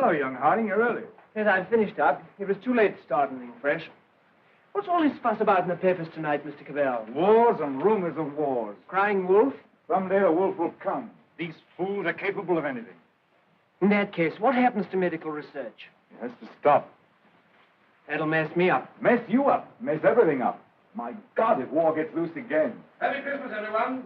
hello, young Harding. You're early. Yes, I've finished up. It was too late to start anything fresh. What's all this fuss about in the papers tonight, Mr. Cabal? Wars and rumors of wars. Crying wolf? Someday the wolf will come. These fools are capable of anything. In that case, what happens to medical research? It has to stop. That'll mess me up. Mess you up. Mess everything up. My God, if war gets loose again. Merry Christmas, everyone.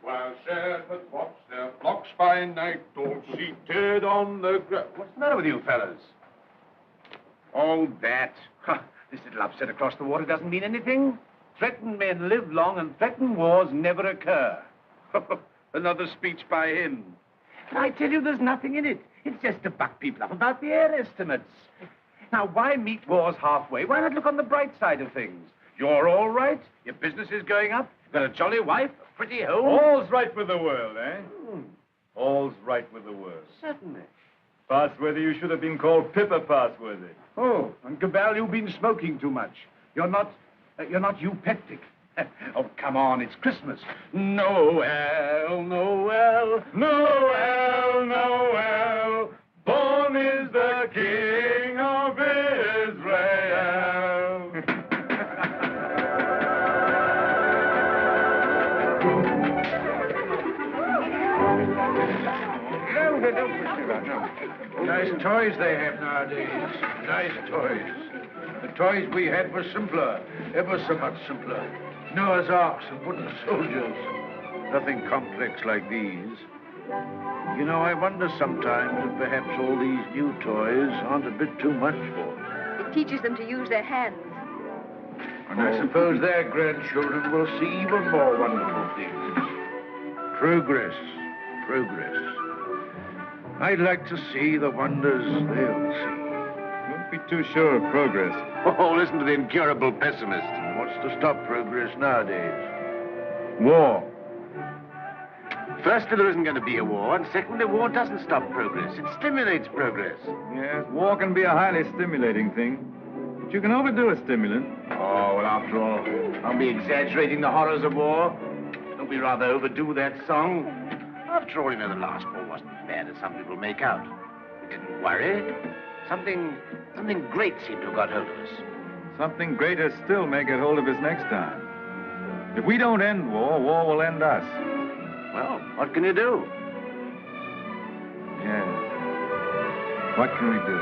While shepherds watch their flocks by night, all seated on the ground. What's the matter with you fellas? Oh, that. This little upset across the water doesn't mean anything. Threatened men live long and threatened wars never occur. Another speech by him. And I tell you, there's nothing in it. It's just to buck people up about the air estimates. Now, why meet wars halfway? Why not look on the bright side of things? You're all right. Your business is going up. You've got a jolly wife, a pretty home. All's right with the world, eh? All's right with the world. Certainly. Passworthy, you should have been called Pippa Passworthy. Oh, and Cabal, you've been smoking too much. You're not eupeptic. Oh, come on, it's Christmas. Noel, Noel, Noel, Noel, born is the King of Israel. Nice toys they have nowadays. Nice toys. The toys we had were simpler, ever so much simpler. Noah's Arks and wooden soldiers. Nothing complex like these. You know, I wonder sometimes if perhaps all these new toys aren't a bit too much for them. It teaches them to use their hands. And I suppose their grandchildren will see even more wonderful things. Progress, progress. I'd like to see the wonders they'll see. Don't be too sure of progress. Oh, listen to the incurable pessimist. What's to stop progress nowadays? War. Firstly, there isn't going to be a war, and secondly, war doesn't stop progress. It stimulates progress. Yes, war can be a highly stimulating thing. But you can overdo a stimulant. Oh, well, after all, I'll be exaggerating the horrors of war. Don't we rather overdo that song? After all, you know, the last war wasn't as bad as some people make out. We didn't worry. Something great seemed to have got hold of us. Something greater still may get hold of us next time. If we don't end war, war will end us. Well, what can you do? Yes. What can we do?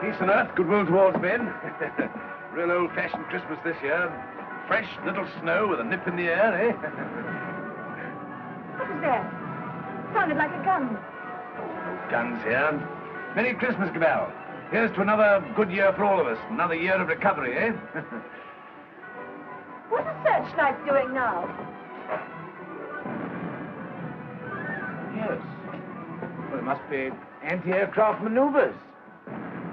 Peace on earth, goodwill towards men. Real old-fashioned Christmas this year. Fresh little snow with a nip in the air, eh? What was that? Sounded like a gun. No guns here. Merry Christmas, Cabal. Here's to another good year for all of us. Another year of recovery, eh? What are searchlights doing now? Yes. Well, it must be anti-aircraft maneuvers.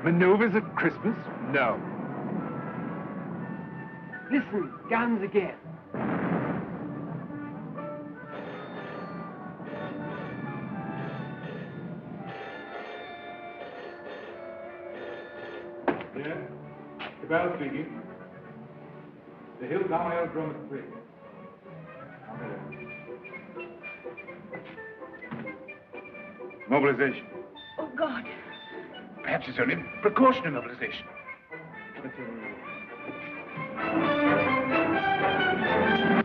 Maneuvers at Christmas? No. Listen, guns again. Yeah? Cabal speaking. The Hilltown Aerodrome is free. Mobilization. Oh, God. Perhaps it's only precautionary mobilization.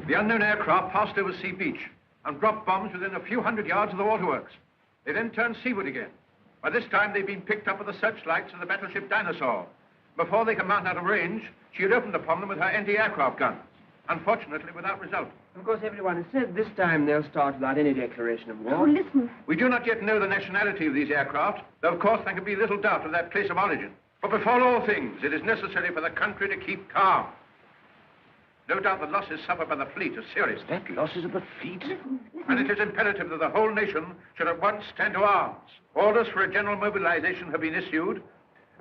The unknown aircraft passed over Sea Beach and dropped bombs within a few hundred yards of the waterworks. They then turned seaward again. By this time, they'd been picked up with the searchlights of the battleship Dinosaur. Before they could mount out of range, she had opened upon them with her anti-aircraft guns. Unfortunately, without result. Of course, everyone has said this time they'll start without any declaration of war. Oh, listen. We do not yet know the nationality of these aircraft, though, of course, there can be little doubt of their place of origin. But before all things, it is necessary for the country to keep calm. No doubt the losses suffered by the fleet are serious. That losses of the fleet? And it is imperative that the whole nation should at once stand to arms. Orders for a general mobilization have been issued,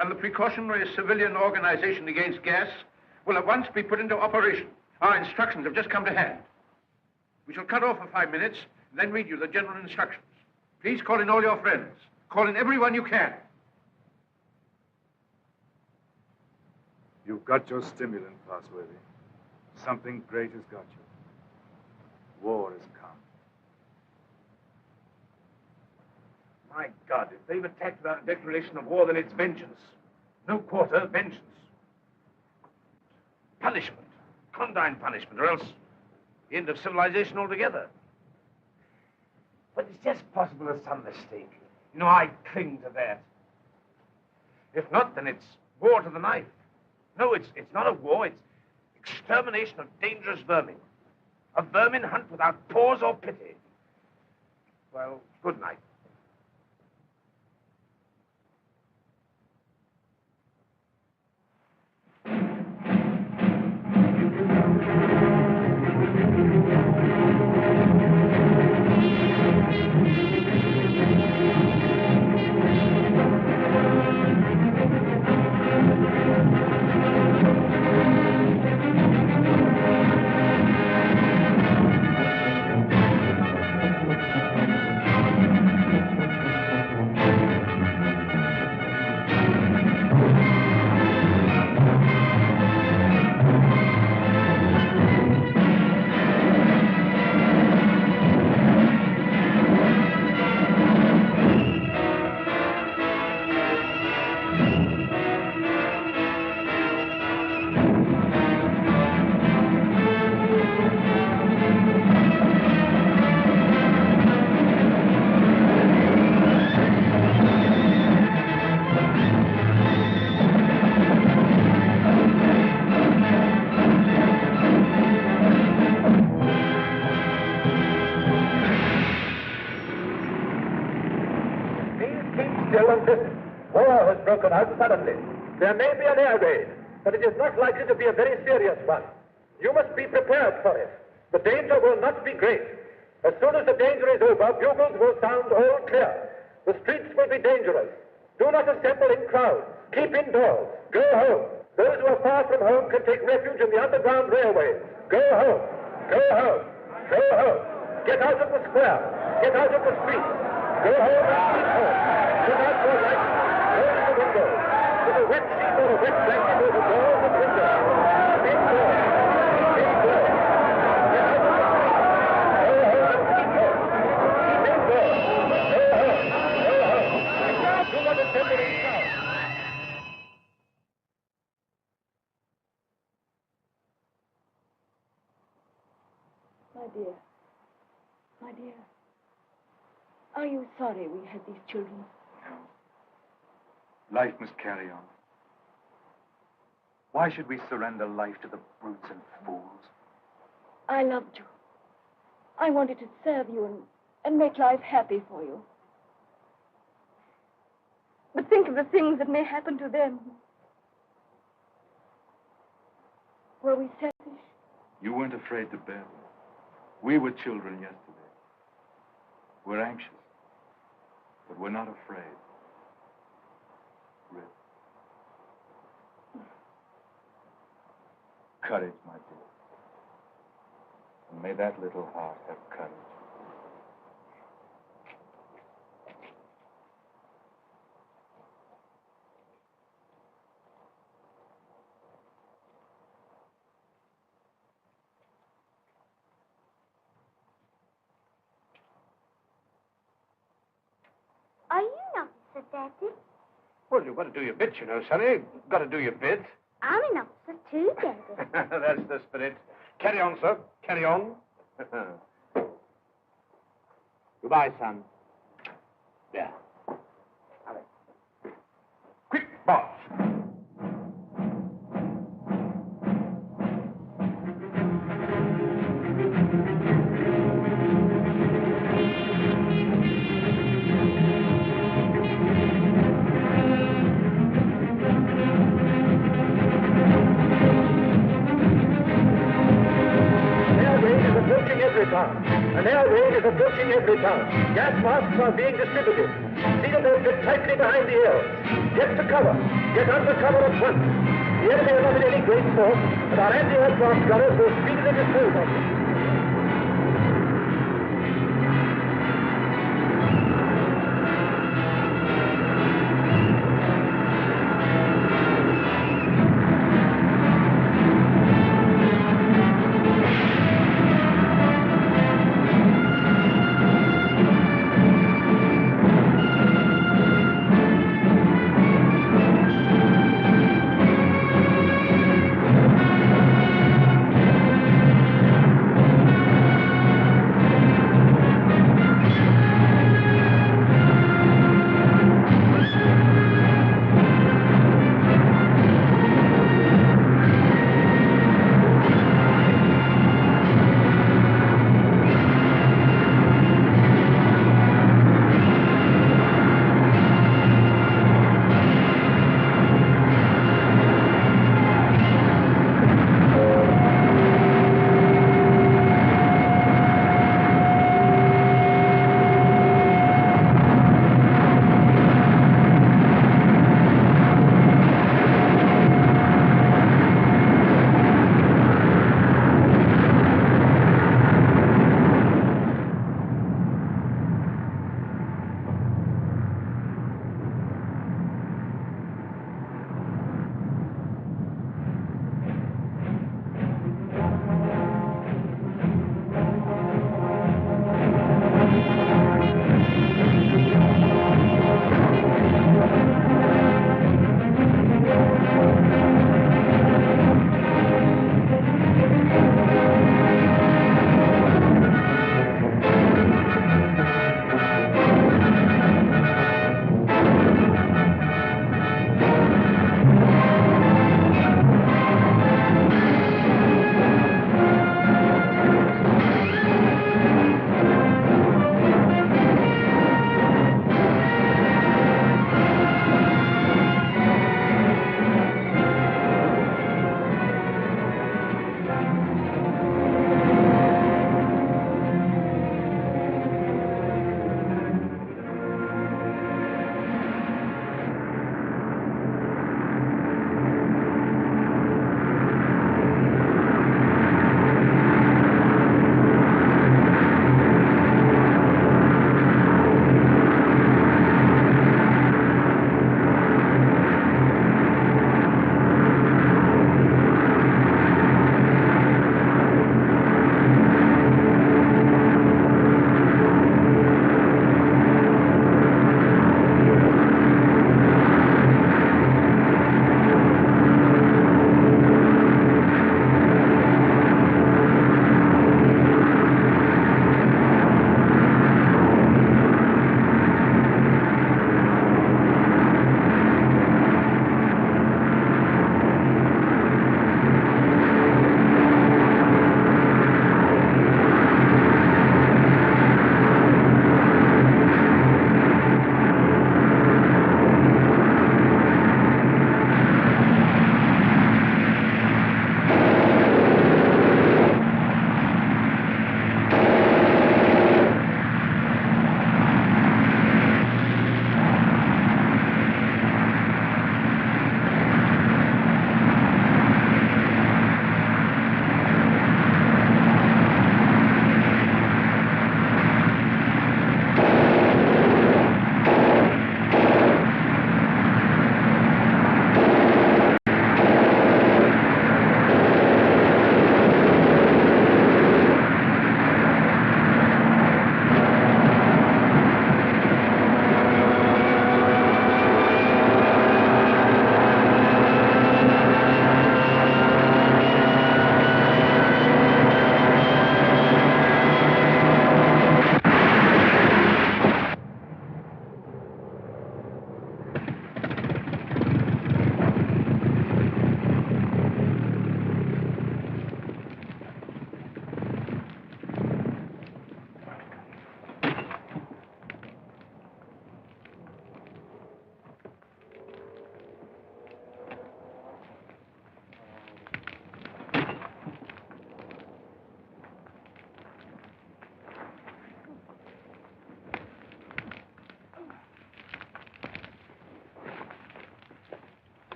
and the precautionary civilian organization against gas will at once be put into operation. Our instructions have just come to hand. We shall cut off for 5 minutes, then read you the general instructions. Please call in all your friends. Call in everyone you can. You've got your stimulant, Passworthy. Something great has got you. War has come. My God, if they've attacked without a declaration of war, then it's vengeance. No quarter, vengeance. Punishment. Condign punishment, or else the end of civilization altogether. But it's just possible there's some mistake. You know, I cling to that. If not, then it's war to the knife. No, it's not a war, it's extermination of dangerous vermin. A vermin hunt without pause or pity. Well, good night. War has broken out suddenly. There may be an air raid, but it is not likely to be a very serious one. You must be prepared for it. The danger will not be great. As soon as the danger is over, bugles will sound all clear. The streets will be dangerous. Do not assemble in crowds. Keep indoors. Go home. Those who are far from home can take refuge in the underground railways. Go home. Go home. Go home. Get out of the square. Get out of the streets. Go home and keep home. Put out your lights. Close the windows. With a wet sheet or a wet blanket over doors and windows. Indoors. Indoors. Get out of the streets. Go home and keep home. Keep indoors. Go home. Go home. Do not assemble in crowds. My dear, are you sorry we had these children? No. Life must carry on. Why should we surrender life to the brutes and fools? I loved you. I wanted to serve you and make life happy for you. But think of the things that may happen to them. Were we selfish? You weren't afraid to bear them. We were children yesterday. We're anxious, but we're not afraid. Rip. Courage, my dear. And may that little heart have courage. Are you an officer, Daddy? Well, you've got to do your bit, you know, Sonny. You've got to do your bit. I'm an officer too, Daddy. That's the spirit. Carry on, sir. Carry on. Goodbye, son. There. Alex. Quick, boss. An air raid is approaching Everytown. Gas masks are being distributed. See that they fit tightly behind the ears. Get to cover. Get under cover at once. The enemy are not in any great force, and our anti-aircraft gunners will speedily dispose of them.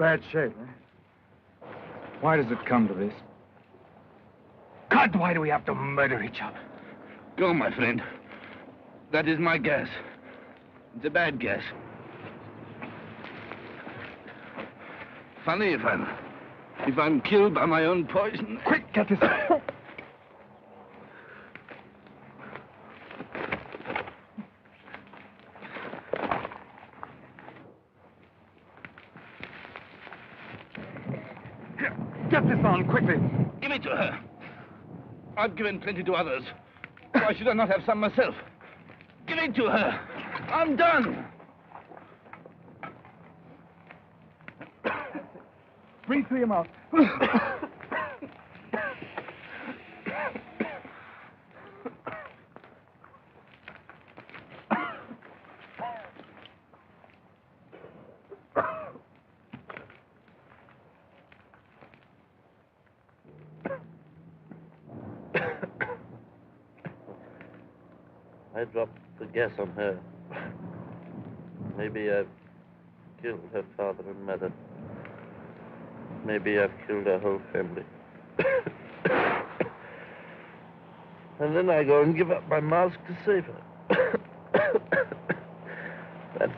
bad shape, eh? Why does it come to this? God, why do we have to murder each other? Go, my friend. That is my guess. It's a bad guess. Funny if I'm killed by my own poison. Quick, get this out. Get this on, quickly. Give it to her. I've given plenty to others. Why should I not have some myself? Give it to her. I'm done. Breathe through your mouth. I dropped the gas on her. Maybe I've killed her father and mother. Maybe I've killed her whole family. And then I go and give up my mask to save her.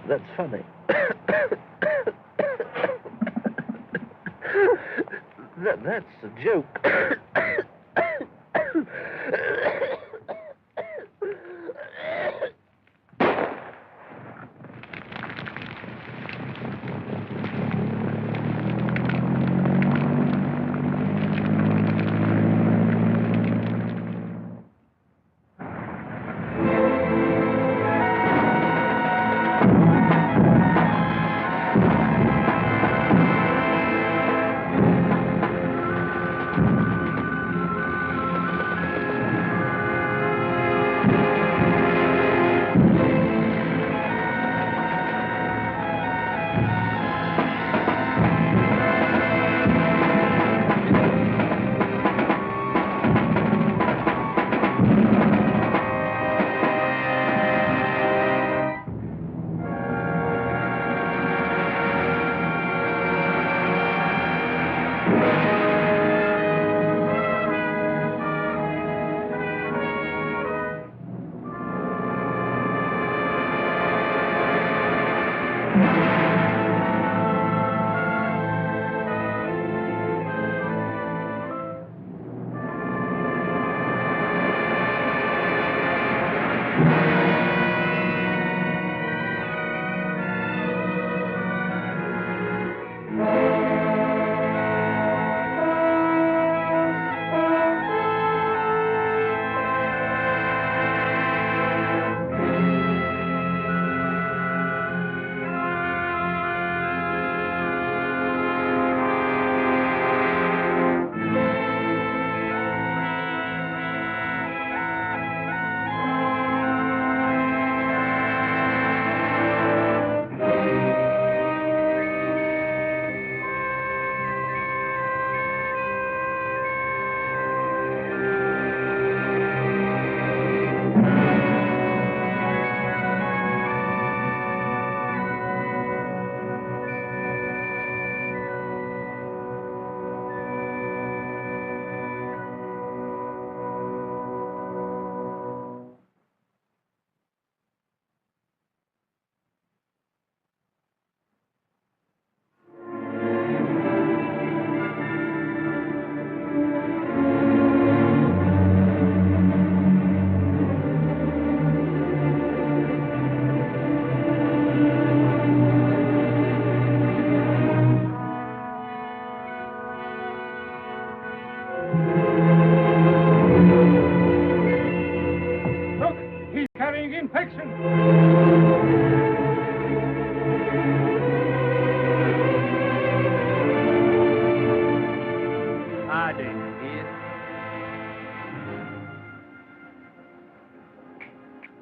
That's funny. That's a joke.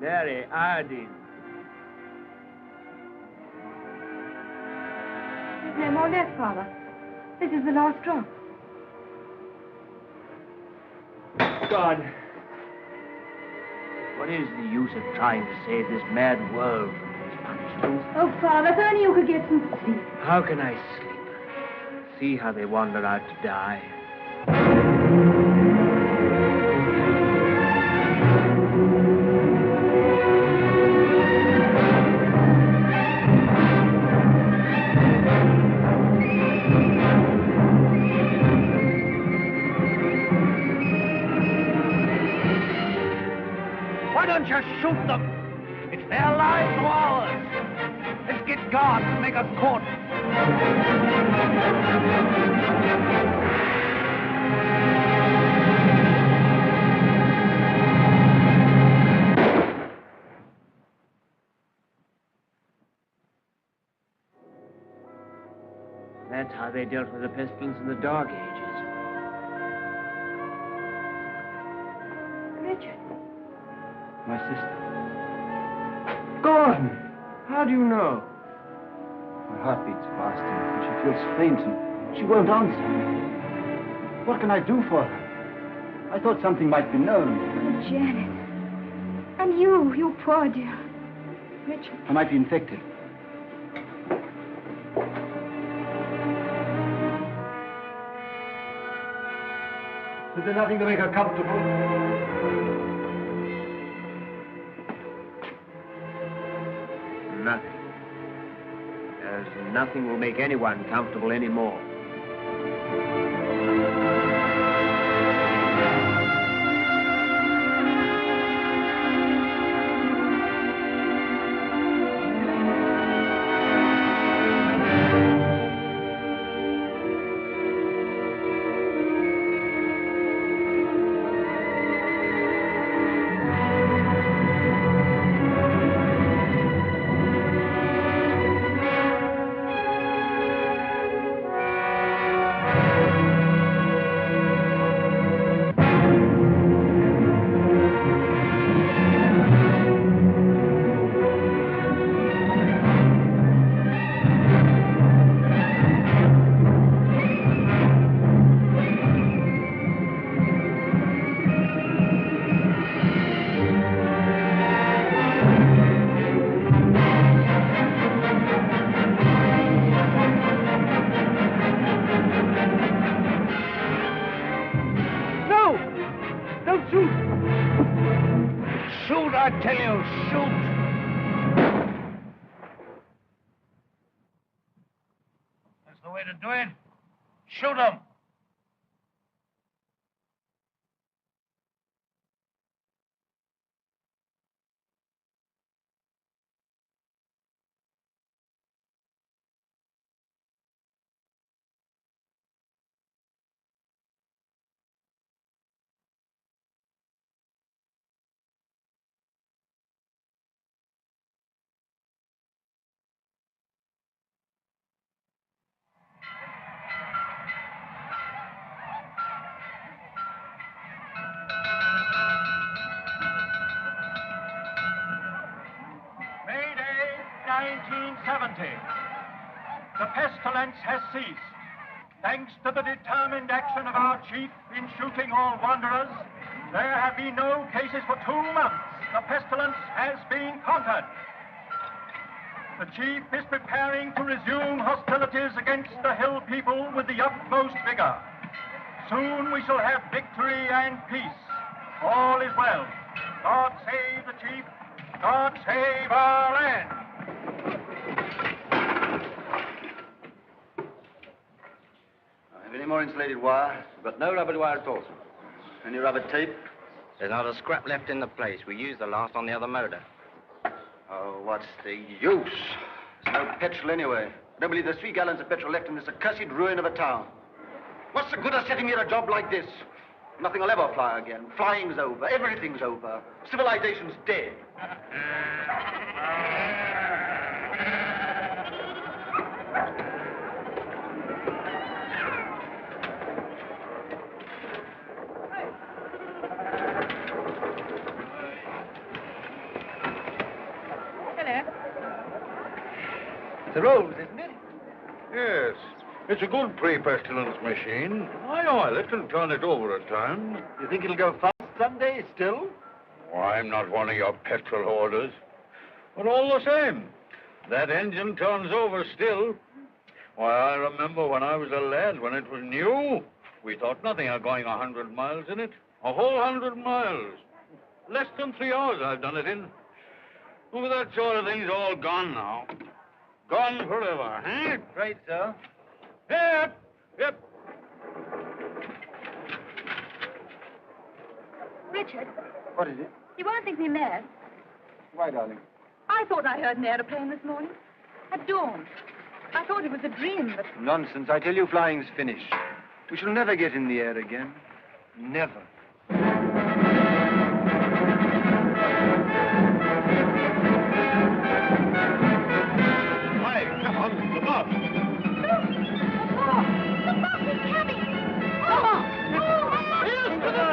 Mary, iodine. There's no more left, Father. This is the last drop. God. What is the use of trying to save this mad world from these punishments? Oh, Father, if only you could get some sleep. How can I sleep? See how they wander out to die. Why don't you shoot them? It's their lives or ours. Let's get guards and make a cordon. That's how they dealt with the pestilence in the Dark Ages. Richard. My sister. Gordon! How do you know? Her heart beats fast and she feels faint and she won't answer. What can I do for her? I thought something might be known. Oh, Janet. And you poor dear. Richard. I might be infected. Is there nothing to make her comfortable? Nothing. There's nothing will make anyone comfortable anymore. I tell you, shoot! That's the way to do it. Shoot him! The pestilence has ceased. Thanks to the determined action of our chief in shooting all wanderers, there have been no cases for 2 months. The pestilence has been conquered. The chief is preparing to resume hostilities against the hill people with the utmost vigor. Soon we shall have victory and peace. All is well. God save the chief. God save our land. Any more insulated wire? We've got no rubber wire at all, sir. Any rubber tape? There's not a scrap left in the place. We used the last on the other motor. Oh, what's the use? There's no petrol anyway. I don't believe there's 3 gallons of petrol left in this accursed ruin of a town. What's the good of setting me at a job like this? Nothing will ever fly again. Flying's over. Everything's over. Civilization's dead. The Rose, isn't it? Yes. It's a good pre-pestilence machine. I oil it and turn it over at times. You think it'll go fast someday still? Oh, I'm not one of your petrol hoarders. But all the same, that engine turns over still. Why, I remember when I was a lad, when it was new. We thought nothing of going 100 miles in it. A whole 100 miles. Less than 3 hours I've done it in. Oh, that sort of thing's all gone now. Gone forever, eh? Right, sir. Yep, yep. Richard, What is it? you won't think me mad. Why, darling? I thought I heard an aeroplane this morning. At dawn. I thought it was a dream, but... Nonsense. I tell you, flying's finished. We shall never get in the air again. Never. Hi, come on, the bus. The bus is coming! Come on! Here's to the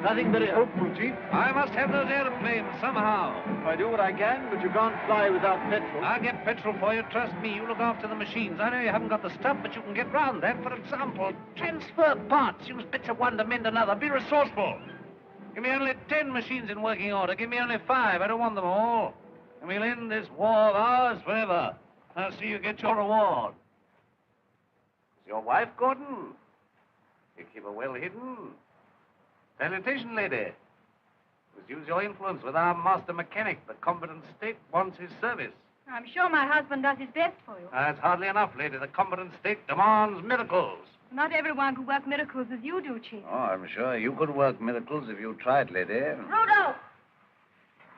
Nothing very hopeful, Chief. I must have those airplanes somehow. I do what I can, but you can't fly without petrol. I'll get petrol for you. Trust me, you look after the machines. I know you haven't got the stuff, but you can get round that. For example, transfer parts. Use bits of one to mend another. Be resourceful. Give me only 10 machines in working order. Give me only 5. I don't want them all. And we'll end this war of ours forever. I'll see you get your reward. Is your wife, Gordon? You keep her well hidden. Sanitation lady. Must use your influence with our master mechanic. The competent state wants his service. I'm sure my husband does his best for you. That's hardly enough, lady. The competent state demands miracles. Not everyone could work miracles as you do, Chief. Oh, I'm sure you could work miracles if you tried, lady. Rudolph!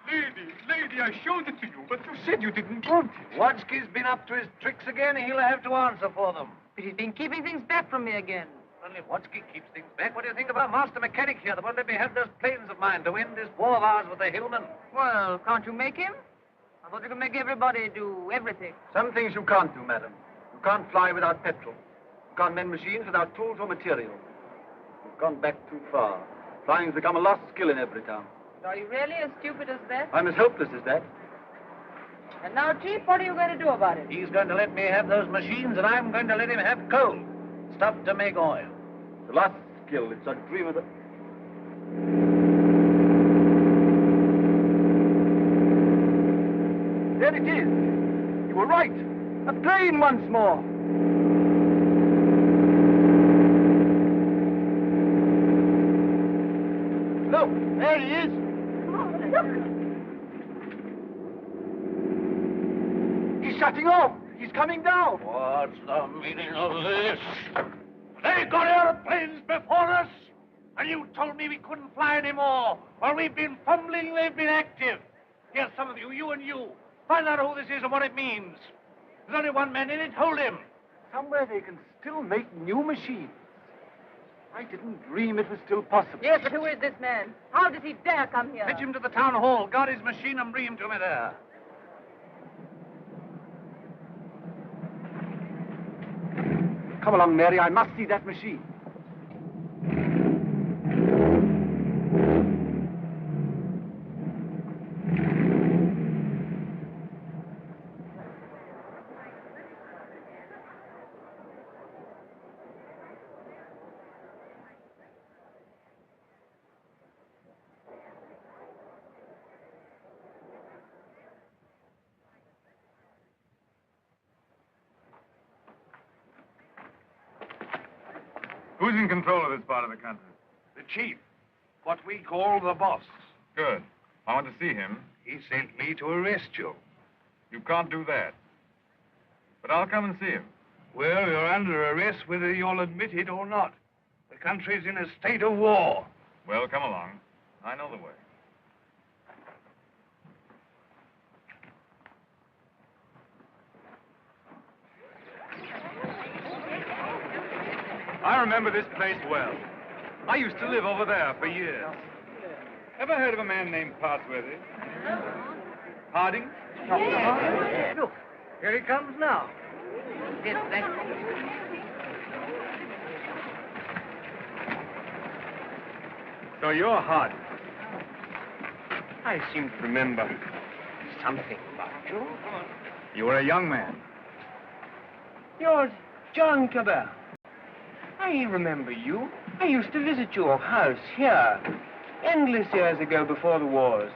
Lady, I showed it to you, but you said you didn't want it. Wadsky's been up to his tricks again. He'll have to answer for them. But he's been keeping things back from me again. Only Wadsky keeps things back. What do you think of our master mechanic here that won't let me have those planes of mine to end this war of ours with the hillmen? Well, can't you make him? I thought you could make everybody do everything. Some things you can't do, madam. You can't fly without petrol. You can't mend machines without tools or material. You've gone back too far. Flying's become a lost skill in Everytown. Are you really as stupid as that? I'm as hopeless as that. And now, Chief, what are you going to do about it? He's going to let me have those machines, and I'm going to let him have coal. Stuff to make oil. The lost skill. It's a dream of the... There it is. You were right. A plane once more. Look, there he is. Look. He's shutting off. He's coming down. What's the meaning of this? They got airplanes before us, and you told me we couldn't fly anymore. While we've been fumbling, they've been active. Here, some of you, you and you, find out who this is and what it means. There's only one man in it. Hold him. Somewhere they can still make new machines. I didn't dream it was still possible. Yes, but who is this man? How does he dare come here? Fetch him to the town hall. Guard his machine and bring him to me there. Come along, Mary. I must see that machine. Who's in control of this part of the country? The chief, what we call the boss. Good. I want to see him. He sent me to arrest you. You can't do that. But I'll come and see him. Well, you're under arrest whether you'll admit it or not. The country's in a state of war. Well, come along. I know the way. I remember this place well. I used to live over there for years. Ever heard of a man named Passworthy? Harding? Yes. Look, Here he comes now. Yes, thank you. So you're Hardwicke. I seem to remember something about you. You were a young man. You're John Cabal. I remember you. I used to visit your house here endless years ago before the wars.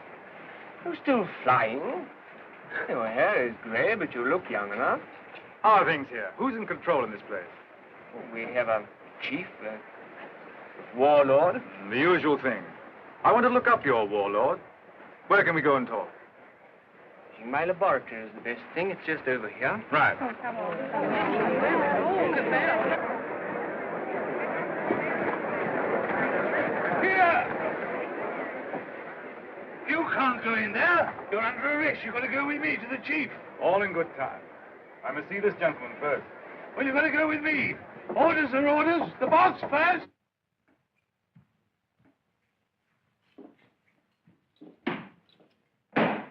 You're still flying. Your hair is gray, but you look young enough. How are things here? Who's in control in this place? We have a chief, a warlord. The usual thing. I want to look up your warlord. Where can we go and talk? My laboratory is the best thing. It's just over here. Right. Oh, come on. Here! You can't go in there. You're under arrest. You've got to go with me to the chief. All in good time. I must see this gentleman first. Well, you've got to go with me. Orders are orders. The boss first.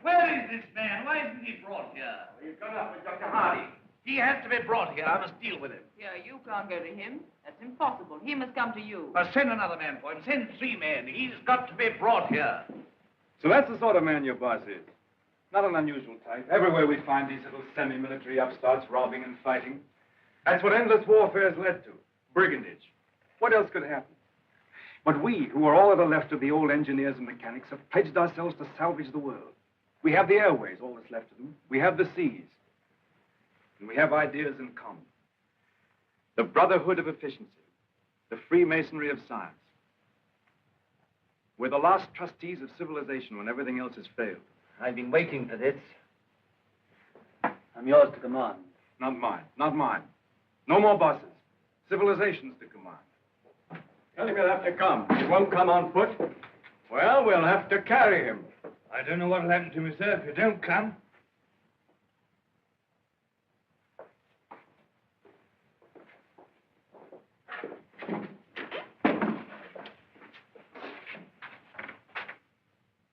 Where is this man? Why isn't he brought here? He's gone up with Dr. Hardy. He has to be brought here. I must deal with him. Yeah, you can't go to him. That's impossible. He must come to you. Send another man for him. Send 3 men. He's got to be brought here. So that's the sort of man your boss is. Not an unusual type. Everywhere we find these little semi-military upstarts robbing and fighting. That's what endless warfare has led to. Brigandage. What else could happen? But we, who are all that are left of the old engineers and mechanics, have pledged ourselves to salvage the world. We have the airways, all that's left of them. We have the seas. And we have ideas in common. The brotherhood of efficiency. The Freemasonry of science. We're the last trustees of civilization when everything else has failed. I've been waiting for this. I'm yours to command. Not mine. Not mine. No more bosses. Civilization's to command. Tell him he'll have to come. He won't come on foot. Well, we'll have to carry him. I don't know what'll happen to me, sir, if you don't come.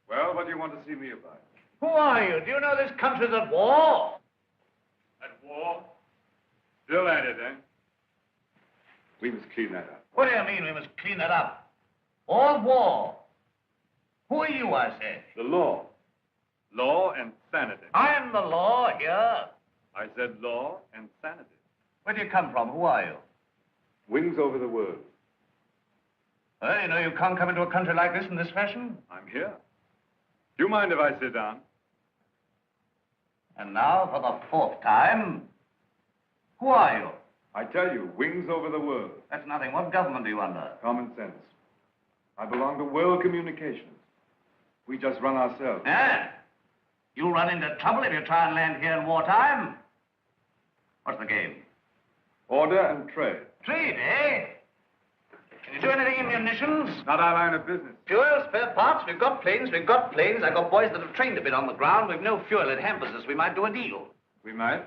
Well, what do you want to see me about? Who are you? Do you know this country's at war? At war? Still at it, eh? We must clean that up. What do you mean we must clean it up? All war. Who are you, I said? The law. Law and sanity. I'm the law here. I said law and sanity. Where do you come from? Who are you? Wings over the world. Well, you know you can't come into a country like this in this fashion. I'm here. Do you mind if I sit down? And now, for the 4th time, who are you? I tell you, wings over the world. That's nothing. What government are you under? Common sense. I belong to World Communications. We just run ourselves. Yeah? You'll run into trouble if you try and land here in wartime. What's the game? Order and trade. Trade, eh? Can you do anything in munitions? Not our line of business. Fuel, spare parts, we've got planes. I've got boys that have trained a bit on the ground. We've no fuel. It hampers us. We might do a deal. We might.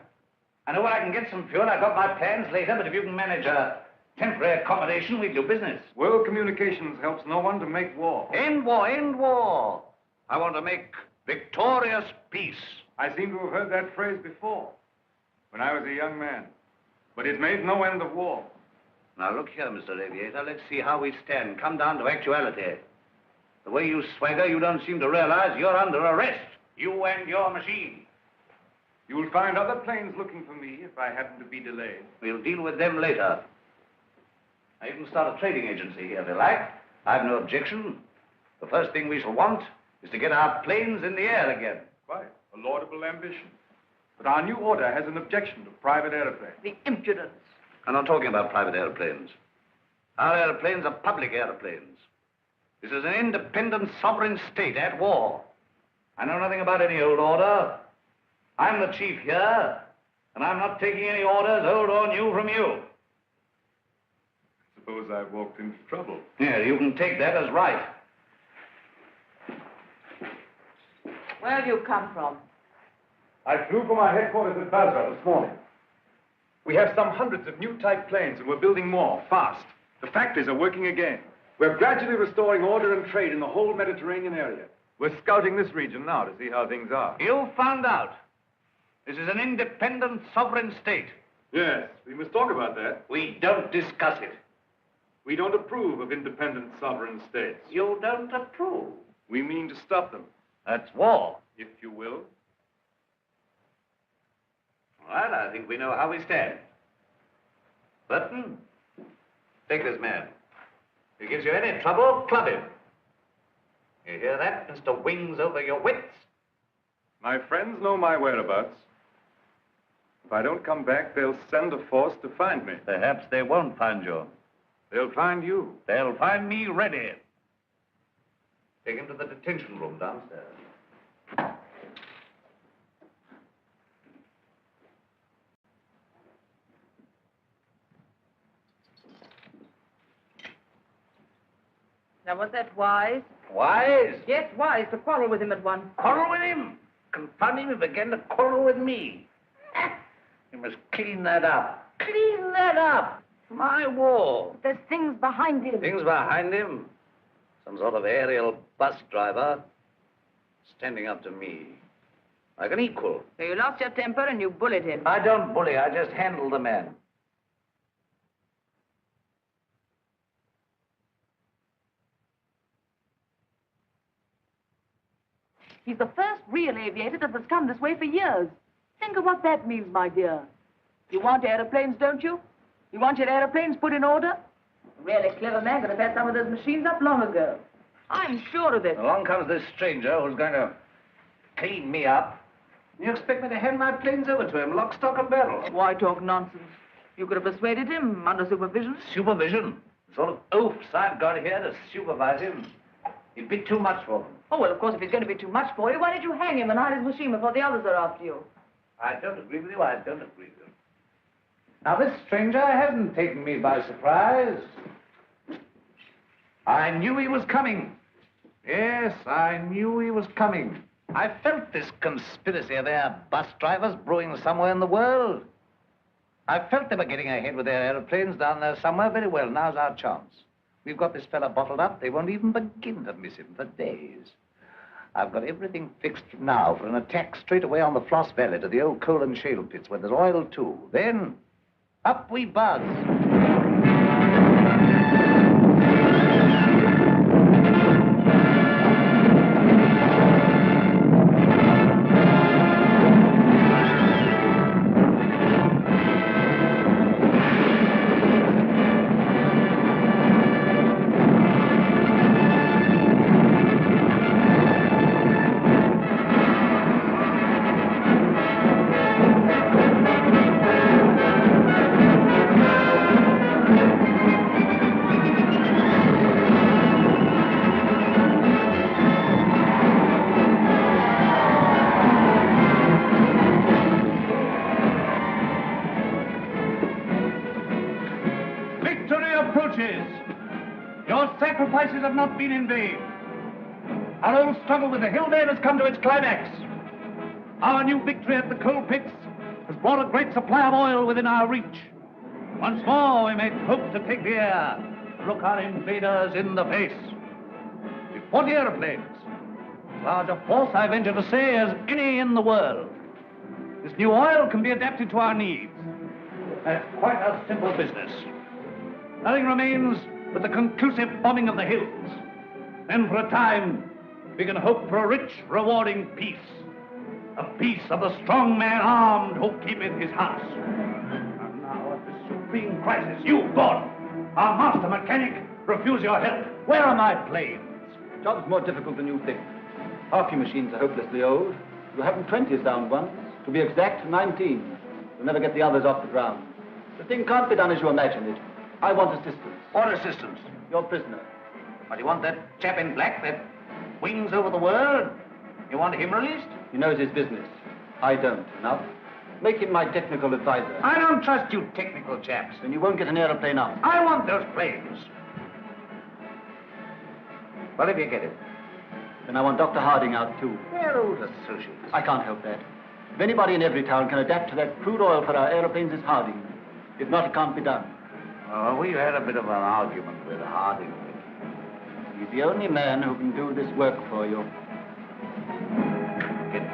I know where I can get some fuel. I've got my plans later, but if you can manage a temporary accommodation, we'll do business. World Communications helps no one to make war. End war, end war. I want to make victorious peace. I seem to have heard that phrase before, when I was a young man. But it made no end of war. Now, look here, Mr. Aviator. Let's see how we stand. Come down to actuality. The way you swagger, you don't seem to realize you're under arrest. You and your machine. You'll find other planes looking for me if I happen to be delayed. We'll deal with them later. Now, you can start a trading agency here if you like. I've no objection. The first thing we shall want is to get our planes in the air again. Quite. A laudable ambition. But our new order has an objection to private airplanes. The impudence. I'm not talking about private airplanes. Our airplanes are public airplanes. This is an independent sovereign state at war. I know nothing about any old order. I'm the chief here, and I'm not taking any orders, old or new, from you. Suppose I've walked into trouble. Yeah, you can take that as right. Where do you come from? I flew from our headquarters at Basra this morning. We have some hundreds of new type planes, and we're building more, fast. The factories are working again. We're gradually restoring order and trade in the whole Mediterranean area. We're scouting this region now to see how things are. You found out. This is an independent, sovereign state. Yes, we must talk about that. We don't discuss it. We don't approve of independent sovereign states. You don't approve? We mean to stop them. That's war. If you will. Well, I think we know how we stand. Burton, take this man. If he gives you any trouble, club him. You hear that, Mr. Wings over your wits? My friends know my whereabouts. If I don't come back, they'll send a force to find me. Perhaps they won't find you. They'll find you. They'll find me ready. Take him to the detention room downstairs. Now, was that wise? Wise? Yes, wise, to quarrel with him at once. Quarrel with him? Confound him, he began to quarrel with me. You must clean that up. Clean that up. My war. There's things behind him. Things behind him? Some sort of aerial bus driver standing up to me. Like an equal. So you lost your temper and you bullied him. I don't bully, I just handle the man. He's the first real aviator that has come this way for years. Think of what that means, my dear. You want aeroplanes, don't you? You want your aeroplanes put in order? A really clever man could have had some of those machines up long ago. I'm sure of it. Along comes this stranger who's going to clean me up. You expect me to hand my planes over to him, lock, stock, and barrel? Why talk nonsense? You could have persuaded him under supervision. Supervision? The sort of oafs I've got here to supervise him. It'd be too much for him. Oh, well, of course, if he's going to be too much for you, why don't you hang him and hide his machine before the others are after you? I don't agree with you, I don't agree with you. Now, this stranger hasn't taken me by surprise. I knew he was coming. Yes, I knew he was coming. I felt this conspiracy of their bus drivers brewing somewhere in the world. I felt they were getting ahead with their aeroplanes down there somewhere. Very well, now's our chance. We've got this fella bottled up. They won't even begin to miss him for days. I've got everything fixed now for an attack straight away on the Floss Valley to the old coal and shale pits where there's oil, too. Then, up we buzz. Sacrifices have not been in vain. Our old struggle with the hillman has come to its climax. Our new victory at the coal pits has brought a great supply of oil within our reach. Once more, we may hope to take the air, to look our invaders in the face. With 40 aeroplanes, as large a force, I venture to say, as any in the world. This new oil can be adapted to our needs. That's quite a simple business. Nothing remains but the conclusive bombing of the hills. Then for a time, we can hope for a rich, rewarding peace. A peace of the strong man armed who keepeth his house. And now at this supreme crisis, you, Gordon, our master mechanic, refuse your help. Where are my planes? The job's more difficult than you think. Half your machines are hopelessly old. You haven't 20 sound ones. To be exact, 19. You'll never get the others off the ground. The thing can't be done as you imagine it. I want assistance. What assistance? Your prisoner. But you want that chap in black that wings over the world? You want him released? He knows his business. I don't. Enough. Make him my technical advisor. I don't trust you technical chaps. Then you won't get an aeroplane up. I want those planes. Well, if you get it. Then I want Dr. Harding out, too. They're old associates. I can't help that. If anybody in Everytown can adapt to that crude oil for our aeroplanes, it's Harding. If not, it can't be done. Oh, we had a bit of an argument with Harding. He's the only man who can do this work for you. Get it.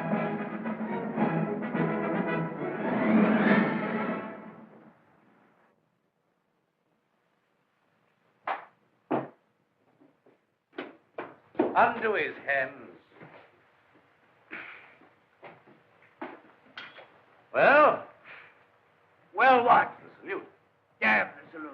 Undo his hands. Well? Well, what? The salute. Damn the salute.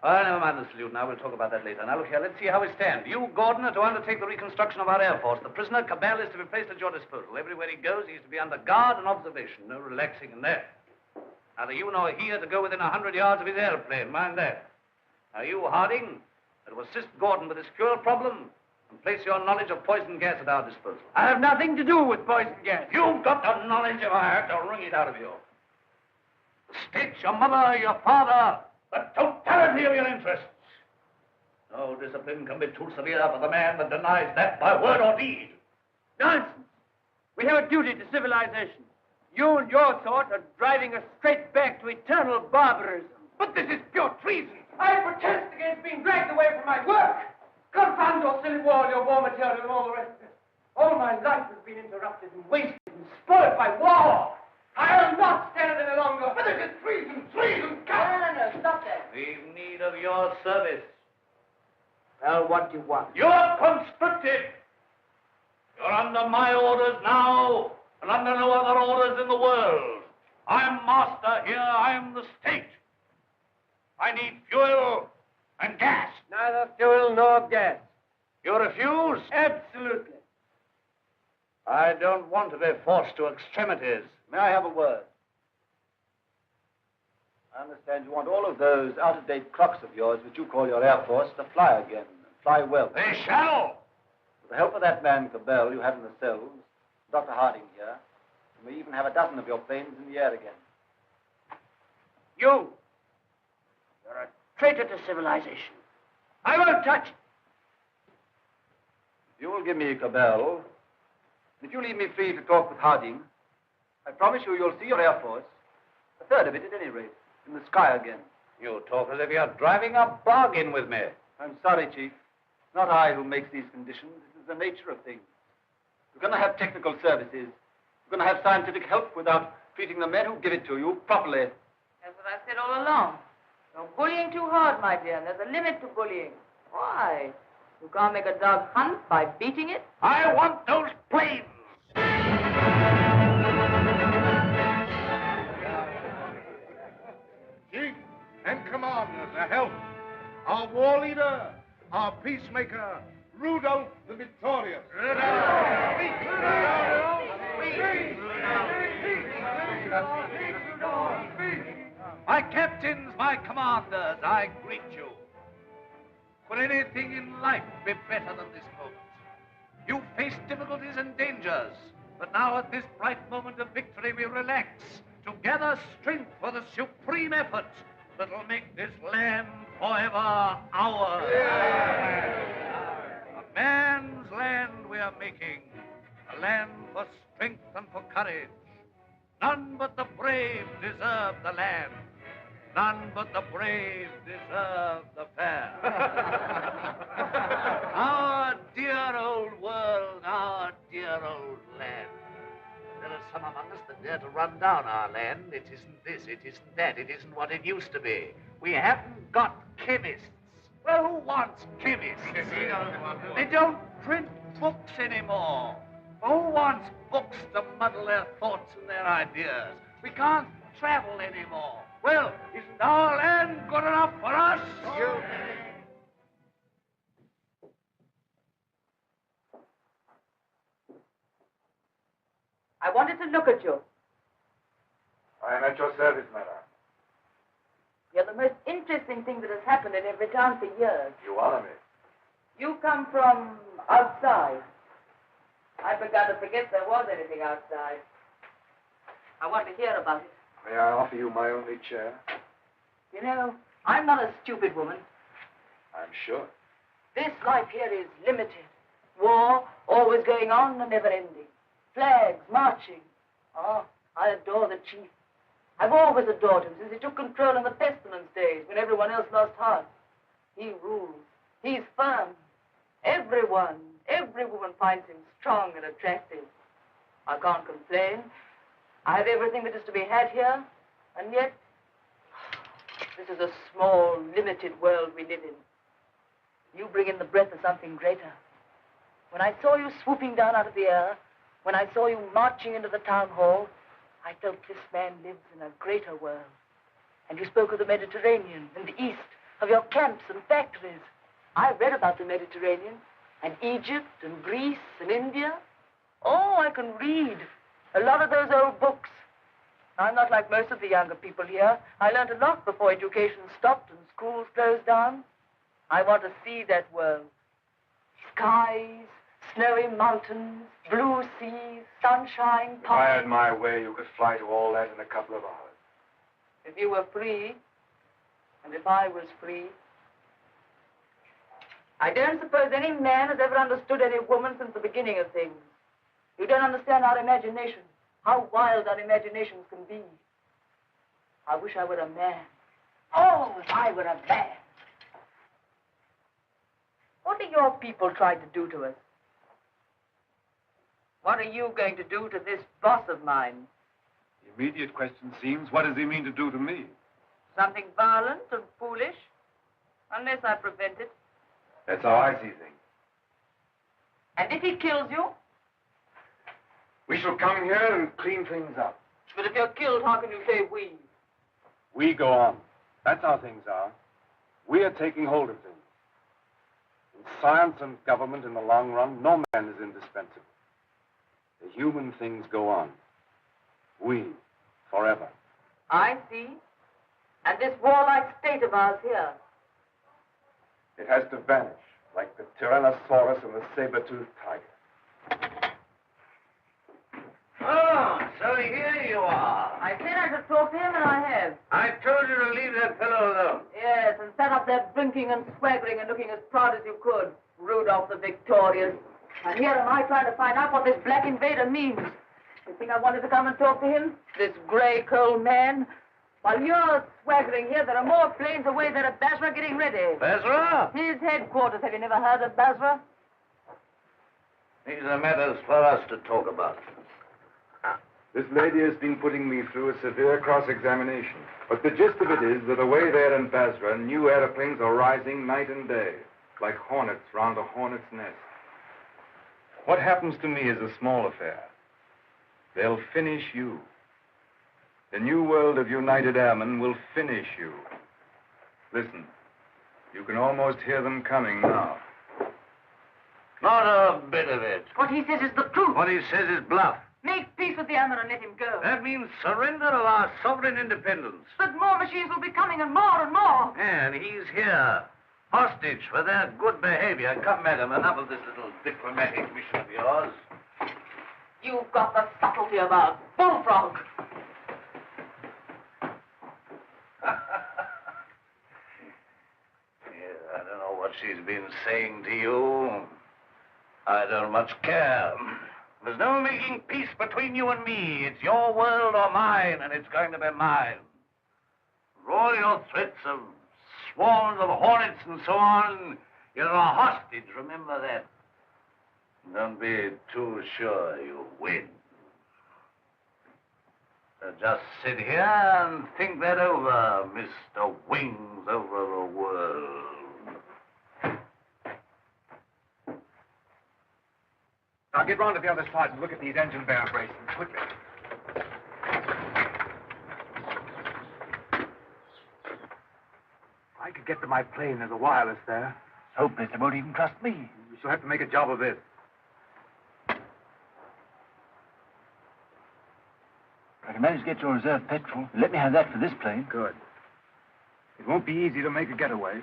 Oh, never mind the salute now. We'll talk about that later. Now, look here. Let's see how we stand. You, Gordon, are to undertake the reconstruction of our Air Force. The prisoner, Cabal, is to be placed at your disposal. Everywhere he goes, he's to be under guard and observation. No relaxing in there. Neither you nor he are to go within 100 yards of his airplane. Mind that. Now, you, Harding, are to assist Gordon with his fuel problem and place your knowledge of poison gas at our disposal. I have nothing to do with poison gas. You've got the knowledge if I have to wring it out of you. The state, your mother, your father, the totality of your interests. No discipline can be too severe for the man that denies that by word or deed. Nonsense. We have a duty to civilization. You and your sort are driving us straight back to eternal barbarism. But this is pure treason. I protest against being dragged away from my work. Confound your silly war, your war material, and all the rest of it. All my life has been interrupted and wasted and spoiled by war. I'll not stand any longer. But this is treason, treason, No, stop that. We've need of your service. Well, what do you want? You're conscripted. You're under my orders now, and under no other orders in the world. I'm master here. I'm the state. I need fuel and gas. Neither fuel nor gas. You refuse? Absolutely. I don't want to be forced to extremities. May I have a word? I understand you want all of those out-of-date clocks of yours, which you call your Air Force, to fly again, and fly well. They shall! With the help of that man, Cabal, you have in the cells, Dr. Harding here, you may even have a dozen of your planes in the air again. You're a traitor to civilization. I won't touch it. If you will give me Cabal, and if you leave me free to talk with Harding, I promise you'll see your Air Force, a third of it at any rate, in the sky again. You talk as if you're driving a bargain with me. I'm sorry, Chief. It's not I who makes these conditions. This is the nature of things. You're going to have technical services. You're going to have scientific help without treating the men who give it to you properly. That's what I've said all along. You're bullying too hard, my dear, and there's a limit to bullying. Why? You can't make a dog hunt by beating it? I want those planes! Chief and commanders, a health. Our war leader, our peacemaker, Rudolph the Victorious. My captains, my commanders, I greet you. Could anything in life be better than this moment? You faced difficulties and dangers, but now at this bright moment of victory we relax to gather strength for the supreme effort that'll make this land forever ours. A man's land we are making, a land for strength and for courage. None but the brave deserve the land. None but the brave deserve the fair. Our dear old world, our dear old land. There are some among us that dare to run down our land. It isn't this, it isn't that, it isn't what it used to be. We haven't got chemists. Well, who wants chemists? They don't print books anymore. Who wants books to muddle their thoughts and their ideas? We can't travel anymore. Well, isn't our land good enough for us? I wanted to look at you. I am at your service, madam. You're the most interesting thing that has happened in Everytown for years. You honor me. You come from outside. I began to forget there was anything outside. I want to hear about it. May I offer you my only chair? You know, I'm not a stupid woman. I'm sure. This life here is limited. War, always going on and never ending. Flags, marching. Oh, I adore the chief. I've always adored him since he took control in the pestilence days when everyone else lost heart. He rules. He's firm. Every woman finds him strong and attractive. I can't complain. I have everything that is to be had here, and yet this is a small, limited world we live in. You bring in the breath of something greater. When I saw you swooping down out of the air, when I saw you marching into the town hall, I felt this man lives in a greater world. And you spoke of the Mediterranean and the East, of your camps and factories. I read about the Mediterranean and Egypt and Greece and India. Oh, I can read a lot of those old books. I'm not like most of the younger people here. I learned a lot before education stopped and schools closed down. I want to see that world. Skies, snowy mountains, blue seas, sunshine, If I had my way, you could fly to all that in a couple of hours. If you were free, and if I was free. I don't suppose any man has ever understood any woman since the beginning of things. You don't understand our imagination, how wild our imaginations can be. I wish I were a man. Oh, if I were a man. What do your people try to do to us? What are you going to do to this boss of mine? The immediate question seems, what does he mean to do to me? Something violent and foolish, unless I prevent it. That's how I see things. And if he kills you? We shall come here and clean things up. But if you're killed, how can you say we? We go on. That's how things are. We are taking hold of things. In science and government, in the long run, no man is indispensable. The human things go on. We, forever. I see. And this warlike state of ours here. It has to vanish, like the Tyrannosaurus and the saber-toothed tiger. Oh, so here you are. I said I should talk to him, and I have. I told you to leave that fellow alone. Yes, and sat up there drinking and swaggering and looking as proud as you could. Rudolph the Victorious. And here am I trying to find out what this black invader means. You think I wanted to come and talk to him? This gray, cold man? While you're swaggering here, there are more planes away there at Basra getting ready. Basra? His headquarters. Have you never heard of Basra? These are matters for us to talk about. This lady has been putting me through a severe cross-examination. But the gist of it is that away there in Basra, new airplanes are rising night and day, like hornets round a hornet's nest. What happens to me is a small affair. They'll finish you. The new world of United Airmen will finish you. Listen, you can almost hear them coming now. Not a bit of it. What he says is the truth. What he says is bluff. Make peace with the airmen and let him go. That means surrender of our sovereign independence. But more machines will be coming and more and more. And he's here, hostage for their good behavior. Come, madam, enough of this little diplomatic mission of yours. You've got the subtlety of a bullfrog. I don't know what she's been saying to you. I don't much care. There's no making peace between you and me. It's your world or mine, and it's going to be mine. For all your threats of swarms of hornets and so on, you're a hostage, remember that. Don't be too sure you win. So just sit here and think that over, Mr. Wings over the world. Now get round to the other side and look at these engine bearer braces quickly. I could get to my plane. There's a wireless there. Hopeless. They won't even trust me. We shall have to make a job of it. I can manage to get your reserve petrol. Let me have that for this plane. Good. It won't be easy to make a getaway.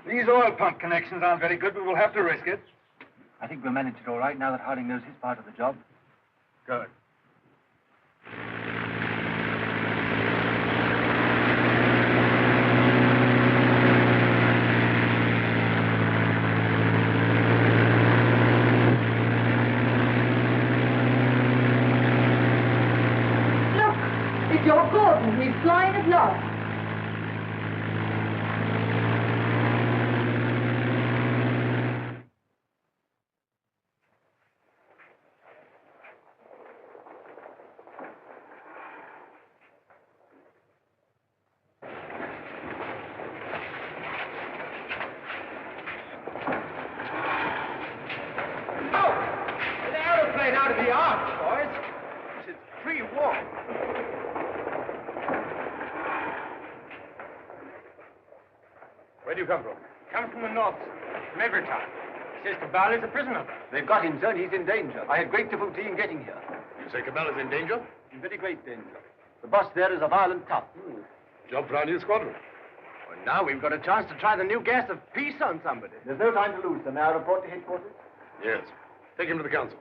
These oil pump connections aren't very good, but we'll have to risk it. I think we'll manage it all right now that Harding knows his part of the job. Good. Look, it's your Gordon. He's flying at last. of the arch, boys. This is pre-war. Where do you come from? Come from the north, from Everytown. Says Cabal is a prisoner. They've got him, sir, and he's in danger. I had great difficulty in getting here. You say Cabal is in danger? In very great danger. The boss there is a violent tough. Job for our new squadron. Well, now we've got a chance to try the new gas of peace on somebody. There's no time to lose, sir. May I report to headquarters? Yes. Take him to the council.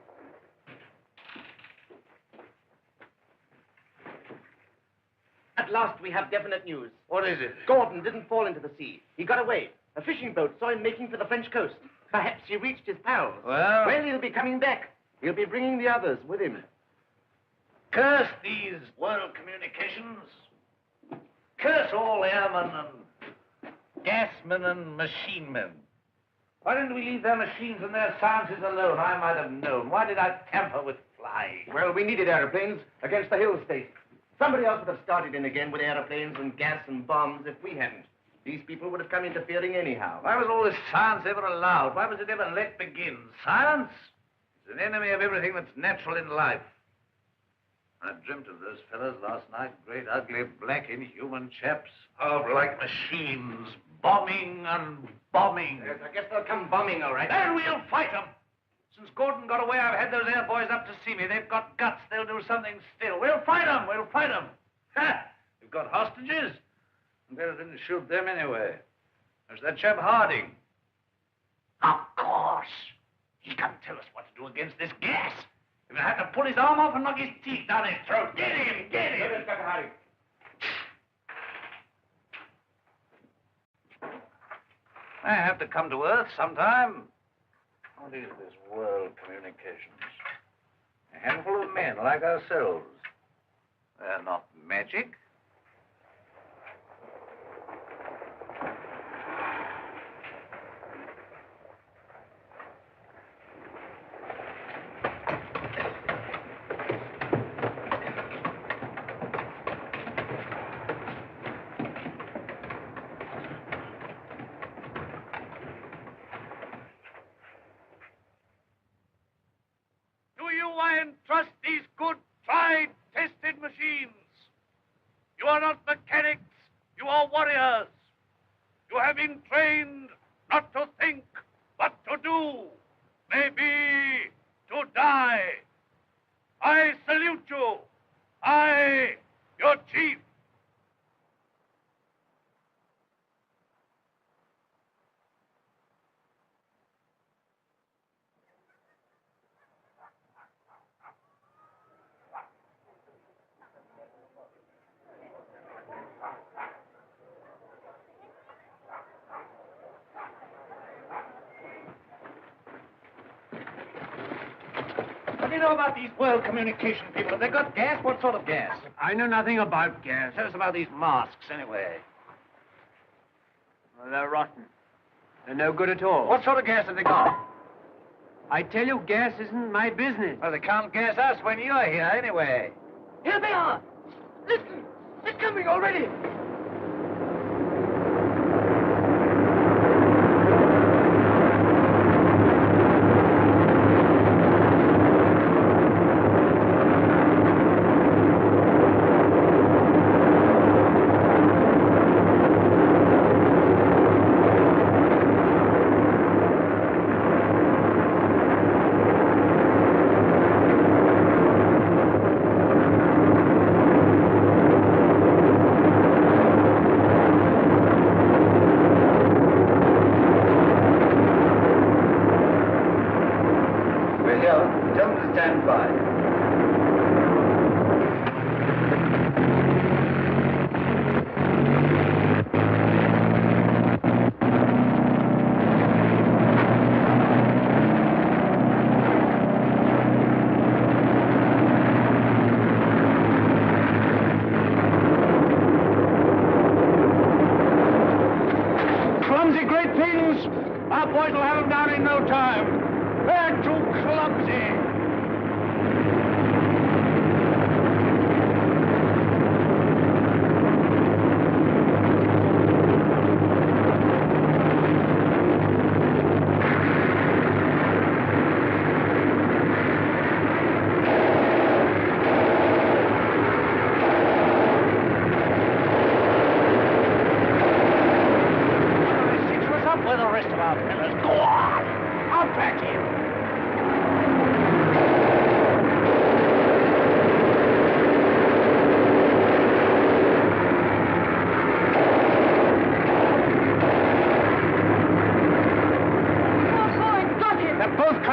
At last we have definite news. What is it? Gordon didn't fall into the sea. He got away. A fishing boat saw him making for the French coast. Perhaps he reached his pals. Well, he'll be coming back. He'll be bringing the others with him. Curse these world communications. Curse all airmen and gasmen and machine men. Why didn't we leave their machines and their sciences alone? I might have known. Why did I tamper with flying? Well, we needed airplanes against the hill state. Somebody else would have started in again with airplanes and gas and bombs if we hadn't. These people would have come interfering anyhow. Why was all this science ever allowed? Why was it ever let begin? Science is an enemy of everything that's natural in life. I dreamt of those fellows last night, great, ugly, black, inhuman chaps, powerful like machines, bombing and bombing. Yes, I guess they'll come bombing, all right. Then we'll fight them. Since Gordon got away, I've had those air boys up to see me. They've got guts. They'll do something still. We'll fight them. We'll fight them. Ha! We've got hostages. And better didn't shoot them anyway. There's that chap Harding. Of course. He's come to tell us what to do against this gas. We're going to have to pull his arm off and knock his teeth down his throat. Get him! Get him! Let us go to Harding. I have to come to Earth sometime. What is this world communications? A handful of men like ourselves. They're not magic. Trust these good, tried, tested machines. You are not mechanics, you are warriors. You have been trained not to think, but to do, maybe to die. I salute you. I, your chief. What do you know about these world communication people? Have they got gas? What sort of gas? I know nothing about gas. Tell us about these masks, anyway. Well, they're rotten. They're no good at all. What sort of gas have they got? I tell you, gas isn't my business. Well, they can't gas us when you're here, anyway. Here they are. Listen, they're coming already.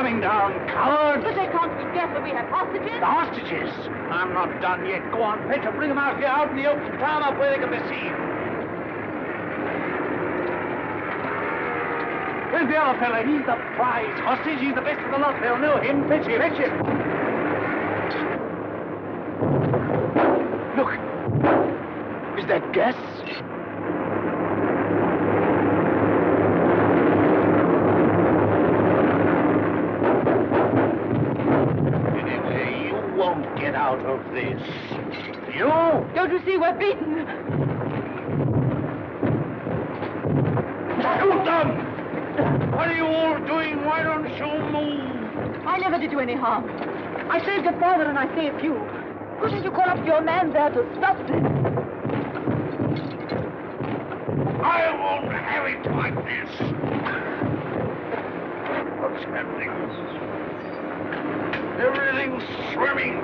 coming down, cowards! But they can't be deaf when we have hostages. The hostages? I'm not done yet. Go on, Fetcher. Bring them out here, out in the open town, up where they can be seen. Where's the other fella? He's the prize hostage. He's the best of the lot. They'll know him. Fetch him. Fetch him. Look. Is that gas? Anyway, you won't get out of this. You? Don't you see we're beaten? Shoot them! What are you all doing? Why don't you move? I never did you any harm. I saved your father and I saved you. Couldn't you call up your man there to stop this? I won't have it like this. What's happening? Everything's swimming.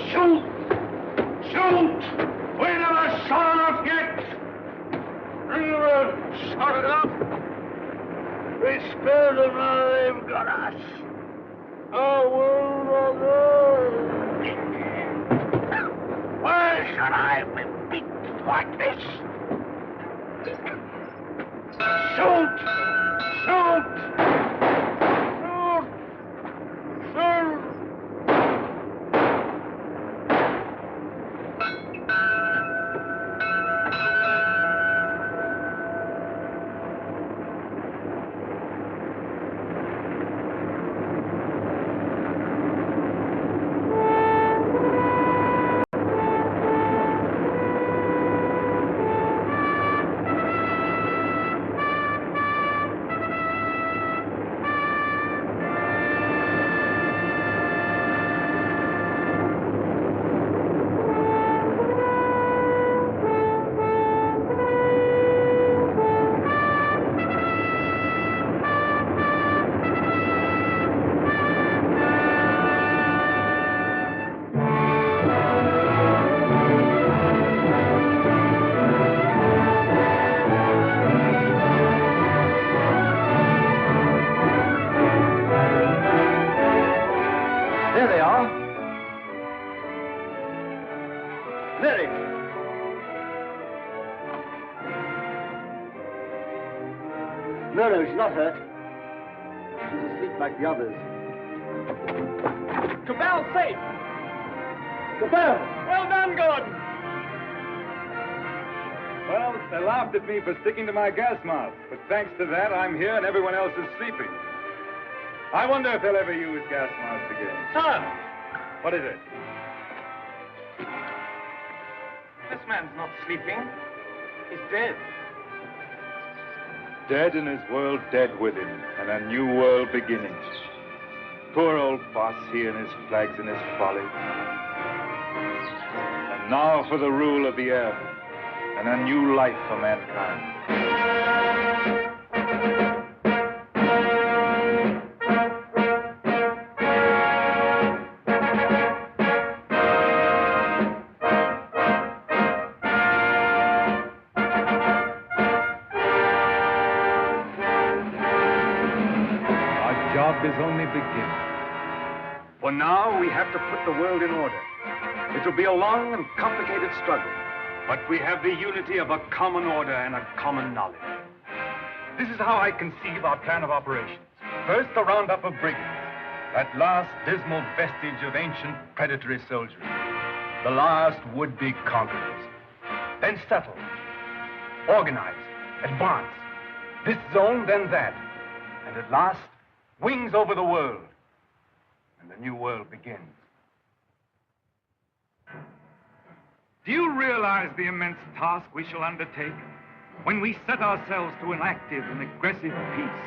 Shoot! Shoot! We never shot enough yet. We never shot enough. We spared them, now they've got us. Oh, why should I be beaten like this? Shoot! Shoot! Shoot! Shoot! No, she's not hurt. She's asleep like the others. Cabal safe! Cabal! Well done, Gordon! Well, they laughed at me for sticking to my gas mask, but thanks to that, I'm here and everyone else is sleeping. I wonder if they'll ever use gas masks again. Sir! What is it? This man's not sleeping. He's dead. Dead and his world dead with him, and a new world beginning. Poor old boss, he and his flags and his folly. And now for the rule of the earth, and a new life for mankind. Is only beginning. For now, we have to put the world in order. It will be a long and complicated struggle, but we have the unity of a common order and a common knowledge. This is how I conceive our plan of operations. First, the roundup of brigands, that last dismal vestige of ancient predatory soldiery, the last would-be conquerors. Then settle, organize, advance, this zone, then that, and at last, wings over the world, and the new world begins. Do you realize the immense task we shall undertake when we set ourselves to an active and aggressive peace?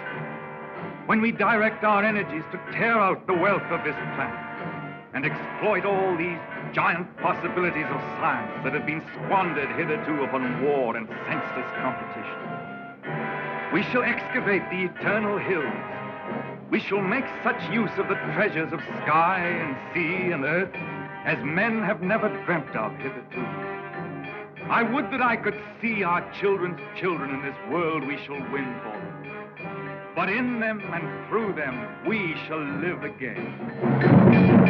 When we direct our energies to tear out the wealth of this planet and exploit all these giant possibilities of science that have been squandered hitherto upon war and senseless competition? We shall excavate the eternal hills. We shall make such use of the treasures of sky and sea and earth as men have never dreamt of hitherto. I would that I could see our children's children in this world we shall win for them. but in them and through them we shall live again.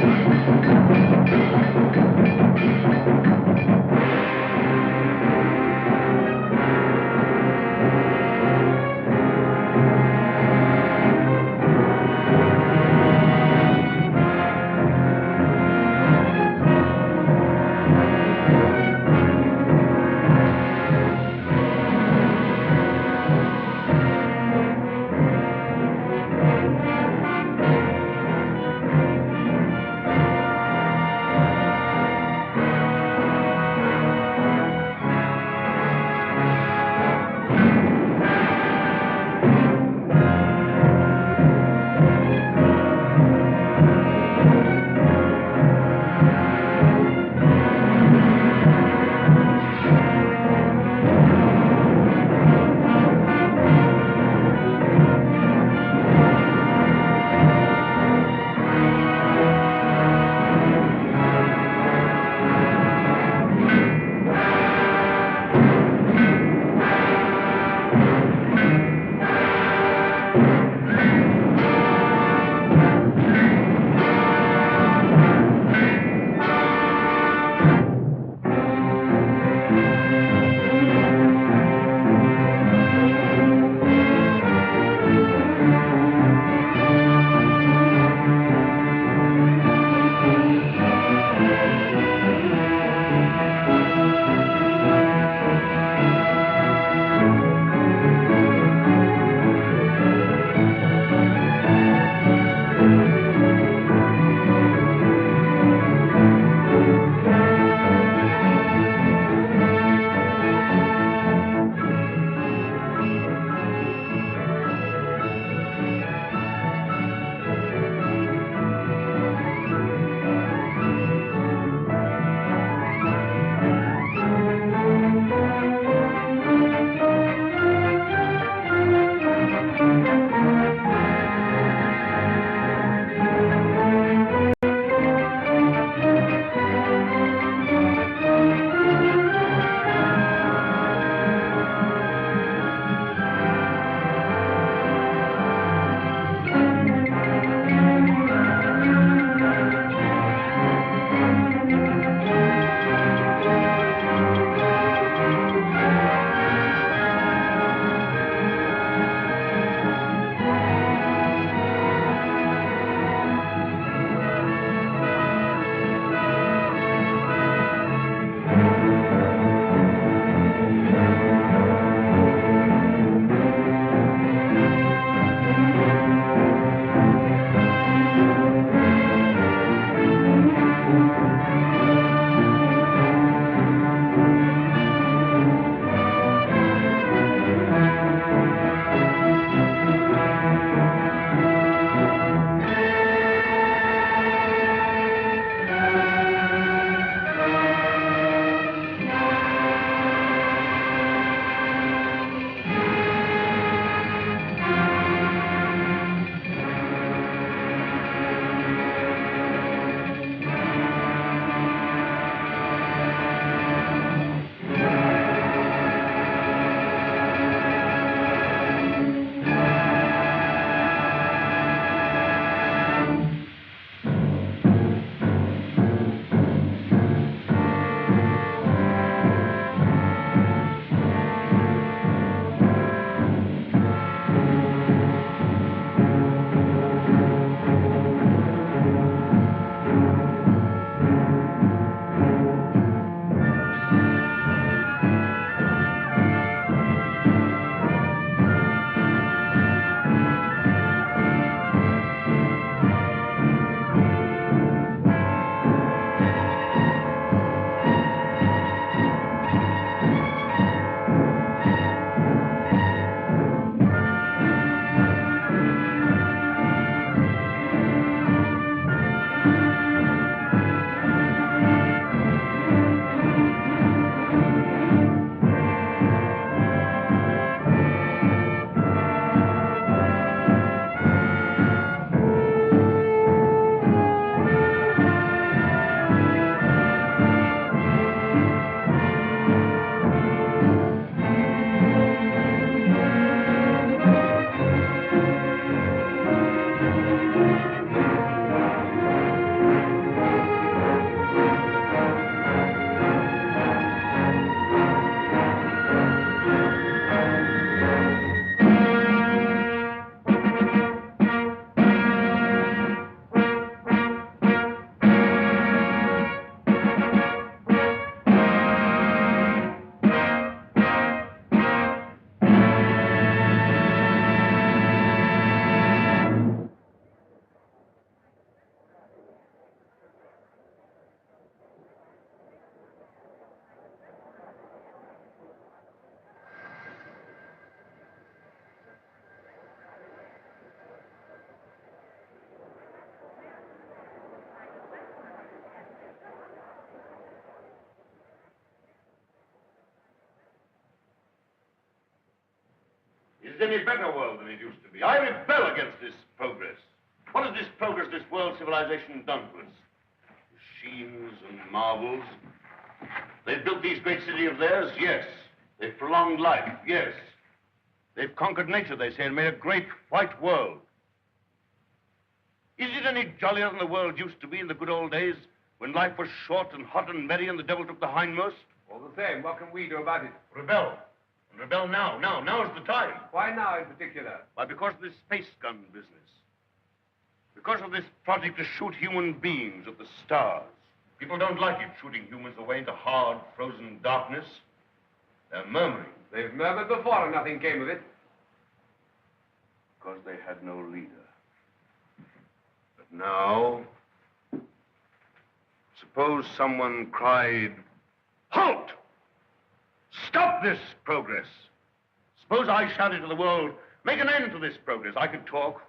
Is it any better world than it used to be? I rebel against this progress. What has this progress, this world civilization done to us? Machines and marvels. They've built these great cities of theirs, yes. They've prolonged life, yes. They've conquered nature, they say, and made a great white world. Is it any jollier than the world used to be in the good old days, when life was short and hot and merry and the devil took the hindmost? All the same, what can we do about it? Rebel. And rebel now. Now's the time. Why now in particular? Why, because of this space gun business. Because of this project to shoot human beings at the stars. People don't like it, shooting humans away into hard, frozen darkness. They're murmuring. They've murmured before and nothing came of it. Because they had no leader. But now, suppose someone cried, "Halt! Stop this progress!" Suppose I shouted to the world, "Make an end to this progress." I could talk.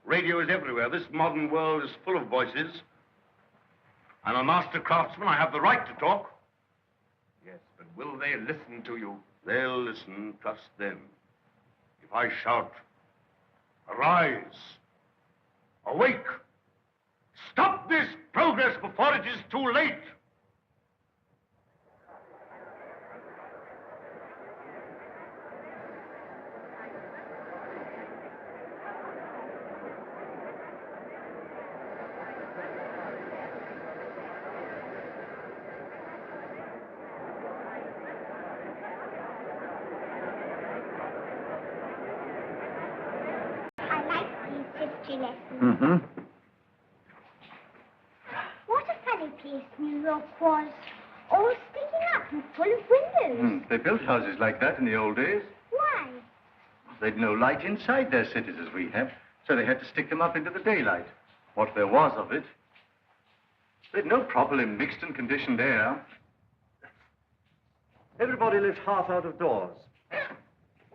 Radio is everywhere. This modern world is full of voices. I'm a master craftsman. I have the right to talk. Yes, but will they listen to you? They'll listen. Trust them. If I shout, "Arise! Awake! Stop this progress before it is too late!" Mm-hmm. What a funny place New York was. All sticking up and full of windows. They built houses like that in the old days. Why? They'd no light inside their cities as we have, so they had to stick them up into the daylight. What there was of it. They'd no properly mixed and conditioned air. Everybody lived half out of doors.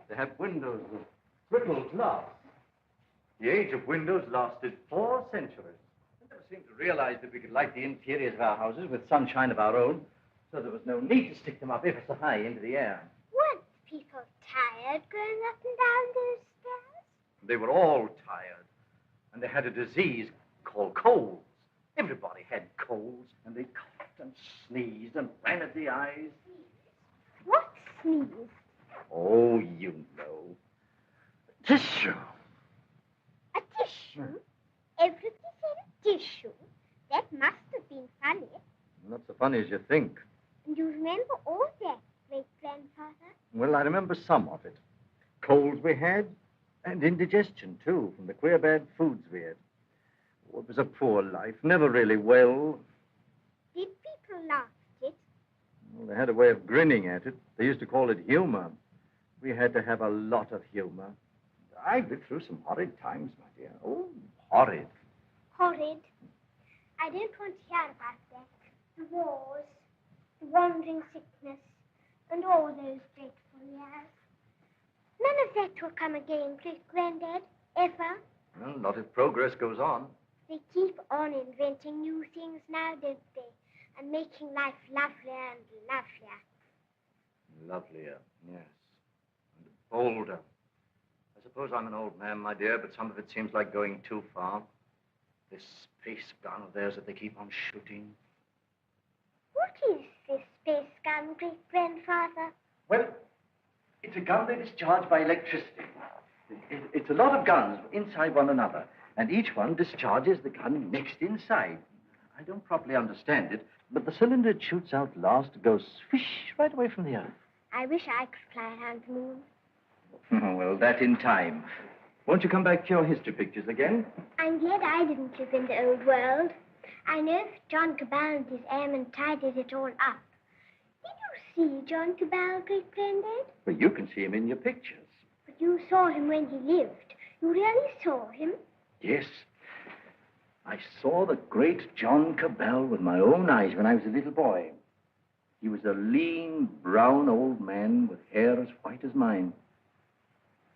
They had windows with triple glass. The age of windows lasted 4 centuries. We never seemed to realize that we could light the interiors of our houses with sunshine of our own, so there was no need to stick them up ever so high into the air. Weren't people tired going up and down those stairs? They were all tired, and they had a disease called colds. Everybody had colds, and they coughed and sneezed and ran at the eyes. What sneezed? Oh, you know. Tissue. A tissue? Everybody said a tissue. That must have been funny. Not so funny as you think. And you remember all that, great-grandfather? Well, I remember some of it. Colds we had, and indigestion, too, from the queer bad foods we had. Oh, it was a poor life, never really well. Did people laugh at it? Well, they had a way of grinning at it. They used to call it humor. We had to have a lot of humor. I lived through some horrid times, my dear. Oh, horrid. Horrid. I don't want to hear about that. The wars, the wandering sickness, and all those dreadful years. None of that will come again, great-granddad, ever. Well, not if progress goes on. They keep on inventing new things now, don't they? And making life lovelier and lovelier. Lovelier, yes. And bolder. I suppose I'm an old man, my dear, but some of it seems like going too far. This space gun of theirs that they keep on shooting. What is this space gun, great-grandfather? Well, it's a gun they discharge by electricity. It's a lot of guns inside one another, and each one discharges the gun next inside. I don't properly understand it, but the cylinder it shoots out last goes swish right away from the earth. I wish I could fly around the moon. Oh, well, that in time. Won't you come back to your history pictures again? I'm glad I didn't live in the old world. I know if John Cabal and his airmen tidied it all up. Did you see John Cabal, great-granddad? Well, you can see him in your pictures. But you saw him when he lived. You really saw him? Yes. I saw the great John Cabal with my own eyes when I was a little boy. He was a lean, brown old man with hair as white as mine.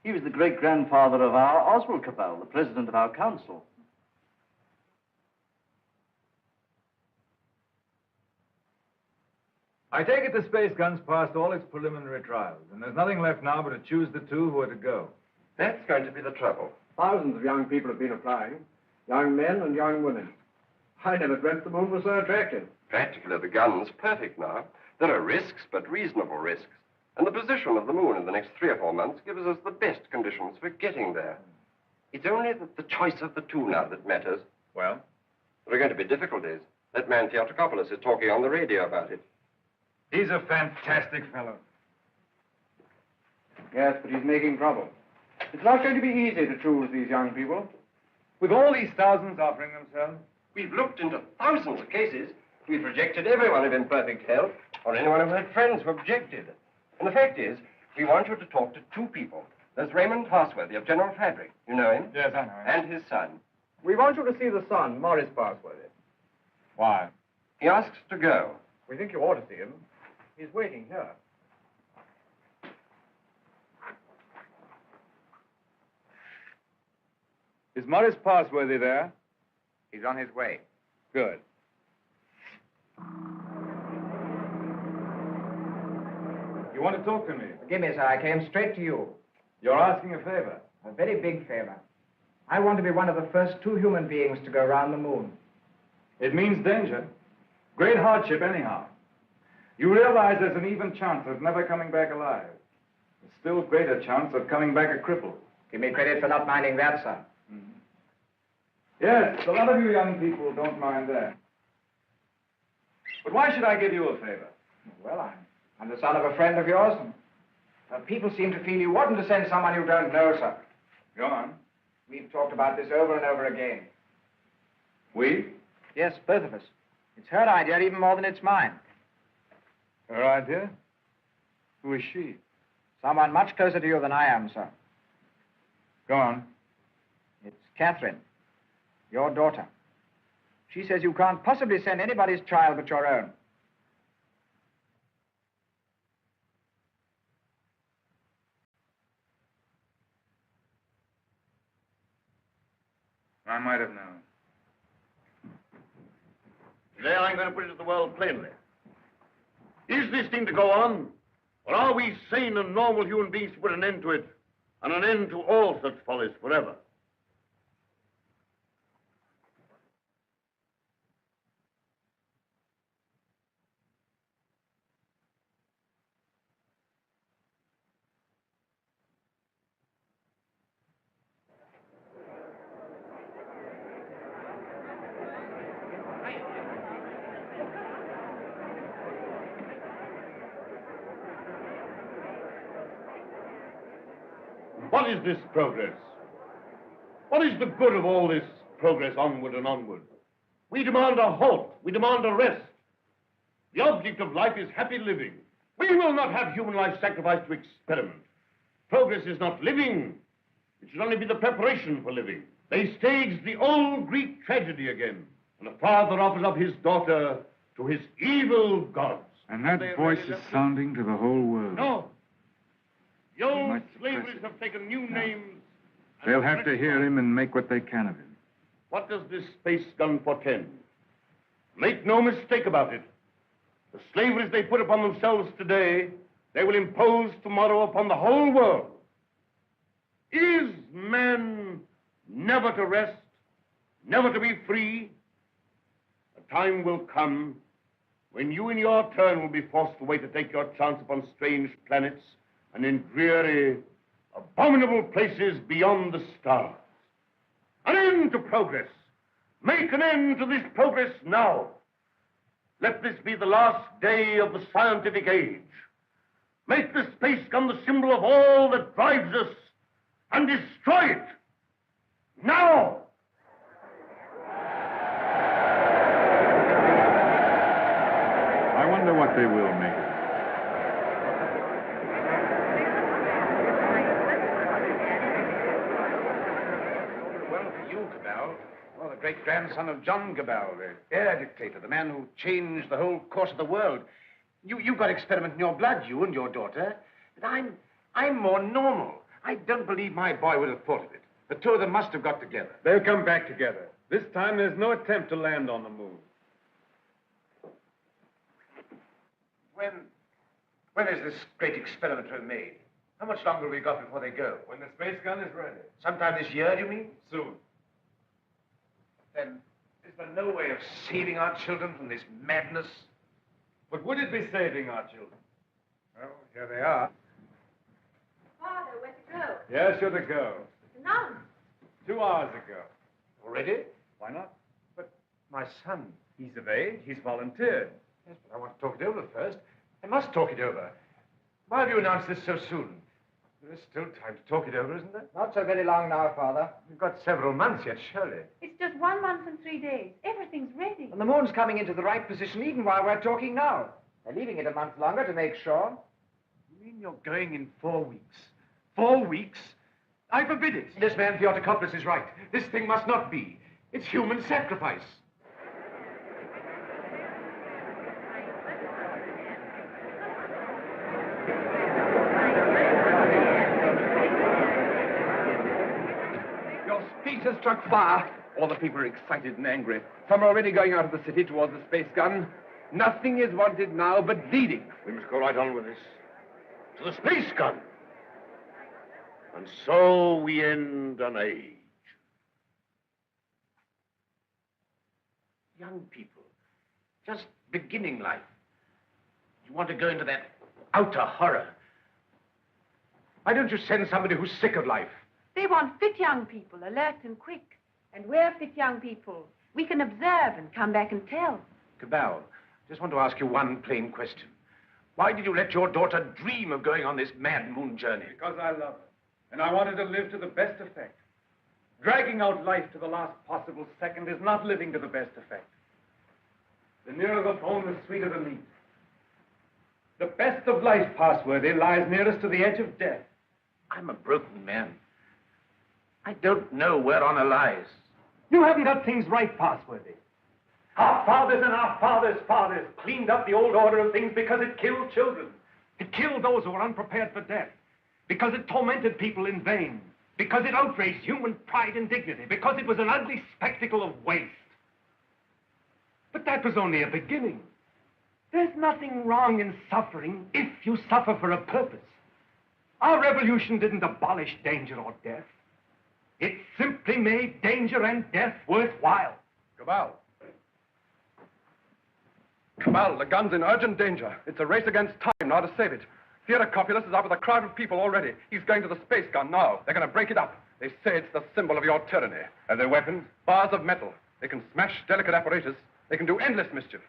He was the great-grandfather of our Oswald Cabal, the president of our council. I take it the space gun's passed all its preliminary trials, and there's nothing left now but to choose the two who are to go. That's going to be the trouble. Thousands of young people have been applying. Young men and young women. I never dreamt the moon was so attractive. Practically, the gun's perfect now. There are risks, but reasonable risks. And the position of the moon in the next 3 or 4 months gives us the best conditions for getting there. It's only the choice of the two now that matters. Well? There are going to be difficulties. That man Theatricopoulos is talking on the radio about it. He's a fantastic fellow. Yes, but he's making trouble. It's not going to be easy to choose these young people. With all these thousands offering themselves? We've looked into thousands of cases. We've rejected everyone of imperfect health, or anyone who had friends who objected. And the fact is, we want you to talk to 2 people. There's Raymond Passworthy of General Fabric. You know him? Yes, I know him. And his son. We want you to see the son, Maurice Braddell. Why? He asks to go. We think you ought to see him. He's waiting here. Is Maurice Passworthy there? He's on his way. Good. You want to talk to me? Forgive me, sir. I came straight to you. You're asking a favor. A very big favor. I want to be one of the first 2 human beings to go around the moon. It means danger. Great hardship, anyhow. You realize there's an even chance of never coming back alive. A still greater chance of coming back a cripple. Give me credit for not minding that, sir. Mm-hmm. Yes, a lot of you young people don't mind that. But why should I give you a favor? Well, I'm the son of a friend of yours, and people seem to feel you oughtn't to send someone you don't know, sir. Go on. We've talked about this over and over again. We? Yes, both of us. It's her idea even more than it's mine. Her idea? Who is she? Someone much closer to you than I am, sir. Go on. It's Catherine, your daughter. She says you can't possibly send anybody's child but your own. I might have known. Today I'm going to put it to the world plainly. Is this thing to go on? Or are we sane and normal human beings to put an end to it? And an end to all such follies forever? What is this progress? What is the good of all this progress onward and onward? We demand a halt. We demand a rest. The object of life is happy living. We will not have human life sacrificed to experiment. Progress is not living. It should only be the preparation for living. They staged the old Greek tragedy again, and a father offers up his daughter to his evil gods. And that voice is sounding to the whole world. No. The old slaveries have taken new names. They'll have to hear him and make what they can of him. What does this space gun portend? Make no mistake about it. The slaveries they put upon themselves today, they will impose tomorrow upon the whole world. Is man never to rest, never to be free? A time will come when you in your turn will be forced away to take your chance upon strange planets and in dreary, abominable places beyond the stars. An end to progress. Make an end to this progress now. Let this be the last day of the scientific age. Make the space gun the symbol of all that drives us and destroy it. Now! I wonder what they will make it. Well, for you, Cabal. Well, the great-grandson of John Cabal, the air dictator, the man who changed the whole course of the world. You've got experiment in your blood, you and your daughter. But I'm more normal. I don't believe my boy would have thought of it. The two of them must have got together. They'll come back together. This time, there's no attempt to land on the moon. When is this great experiment to be made? How much longer have we got before they go? When the space gun is ready. Sometime this year, do you mean? Soon. Then, is there no way of saving our children from this madness? But would it be saving our children? Well, here they are. Father, where to go? Yes, you're to go. None. 2 hours ago. Already? Why not? But my son. He's of age. He's volunteered. Yes, but I want to talk it over first. I must talk it over. Why have you announced this so soon? There is still time to talk it over, isn't there? Not so very long now, Father. We've got several months yet, surely. It's just 1 month and 3 days. Everything's ready. And the moon's coming into the right position even while we're talking now. They're leaving it a month longer to make sure. You mean you're going in 4 weeks? 4 weeks? I forbid it. This man Theotokopoulos is right. This thing must not be. It's human sacrifice. Your speech has struck fire. All the people are excited and angry. Some are already going out of the city towards the space gun. Nothing is wanted now but leading. We must go right on with this. To the space gun. And so we end an age. Young people, just beginning life. You want to go into that outer horror. Why don't you send somebody who's sick of life? They want fit young people, alert and quick. And we're fit young people. We can observe and come back and tell. Cabal, just want to ask you one plain question. Why did you let your daughter dream of going on this mad moon journey? Because I love her. And I wanted to live to the best effect. Dragging out life to the last possible second is not living to the best effect. The nearer the bone, the sweeter the meat. The best of life, Passworthy, lies nearest to the edge of death. I'm a broken man. I don't know where honor lies. You haven't got things right, Passworthy. Our fathers and our fathers' fathers cleaned up the old order of things because it killed children. It killed those who were unprepared for death. Because it tormented people in vain. Because it outraged human pride and dignity. Because it was an ugly spectacle of waste. But that was only a beginning. There's nothing wrong in suffering if you suffer for a purpose. Our revolution didn't abolish danger or death. It simply made danger and death worthwhile. Cabal. Cabal, the gun's in urgent danger. It's a race against time now to save it. Theotokopoulos is out with a crowd of people already. He's going to the space gun now. They're going to break it up. They say it's the symbol of your tyranny. Have they weapons? Bars of metal. They can smash delicate apparatus. They can do endless mischief.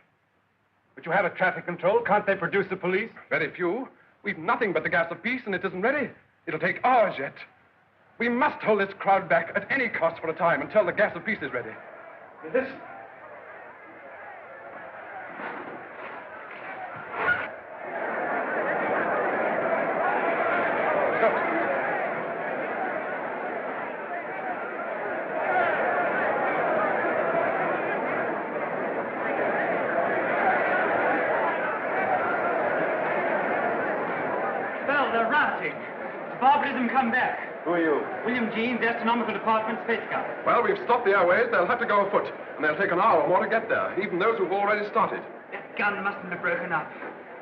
But you have a traffic control. Can't they produce the police? Very few. We've nothing but the gas of peace, and it isn't ready. It'll take hours yet. We must hold this crowd back at any cost for a time until the gas of peace is ready. Listen. Well, they're rioting. Barbarism come back. Who are you? William Jeans, Astronomical Department, Space Gun. Well, we've stopped the airways. They'll have to go afoot, and they'll take an hour or more to get there, even those who've already started. That gun mustn't have broken up.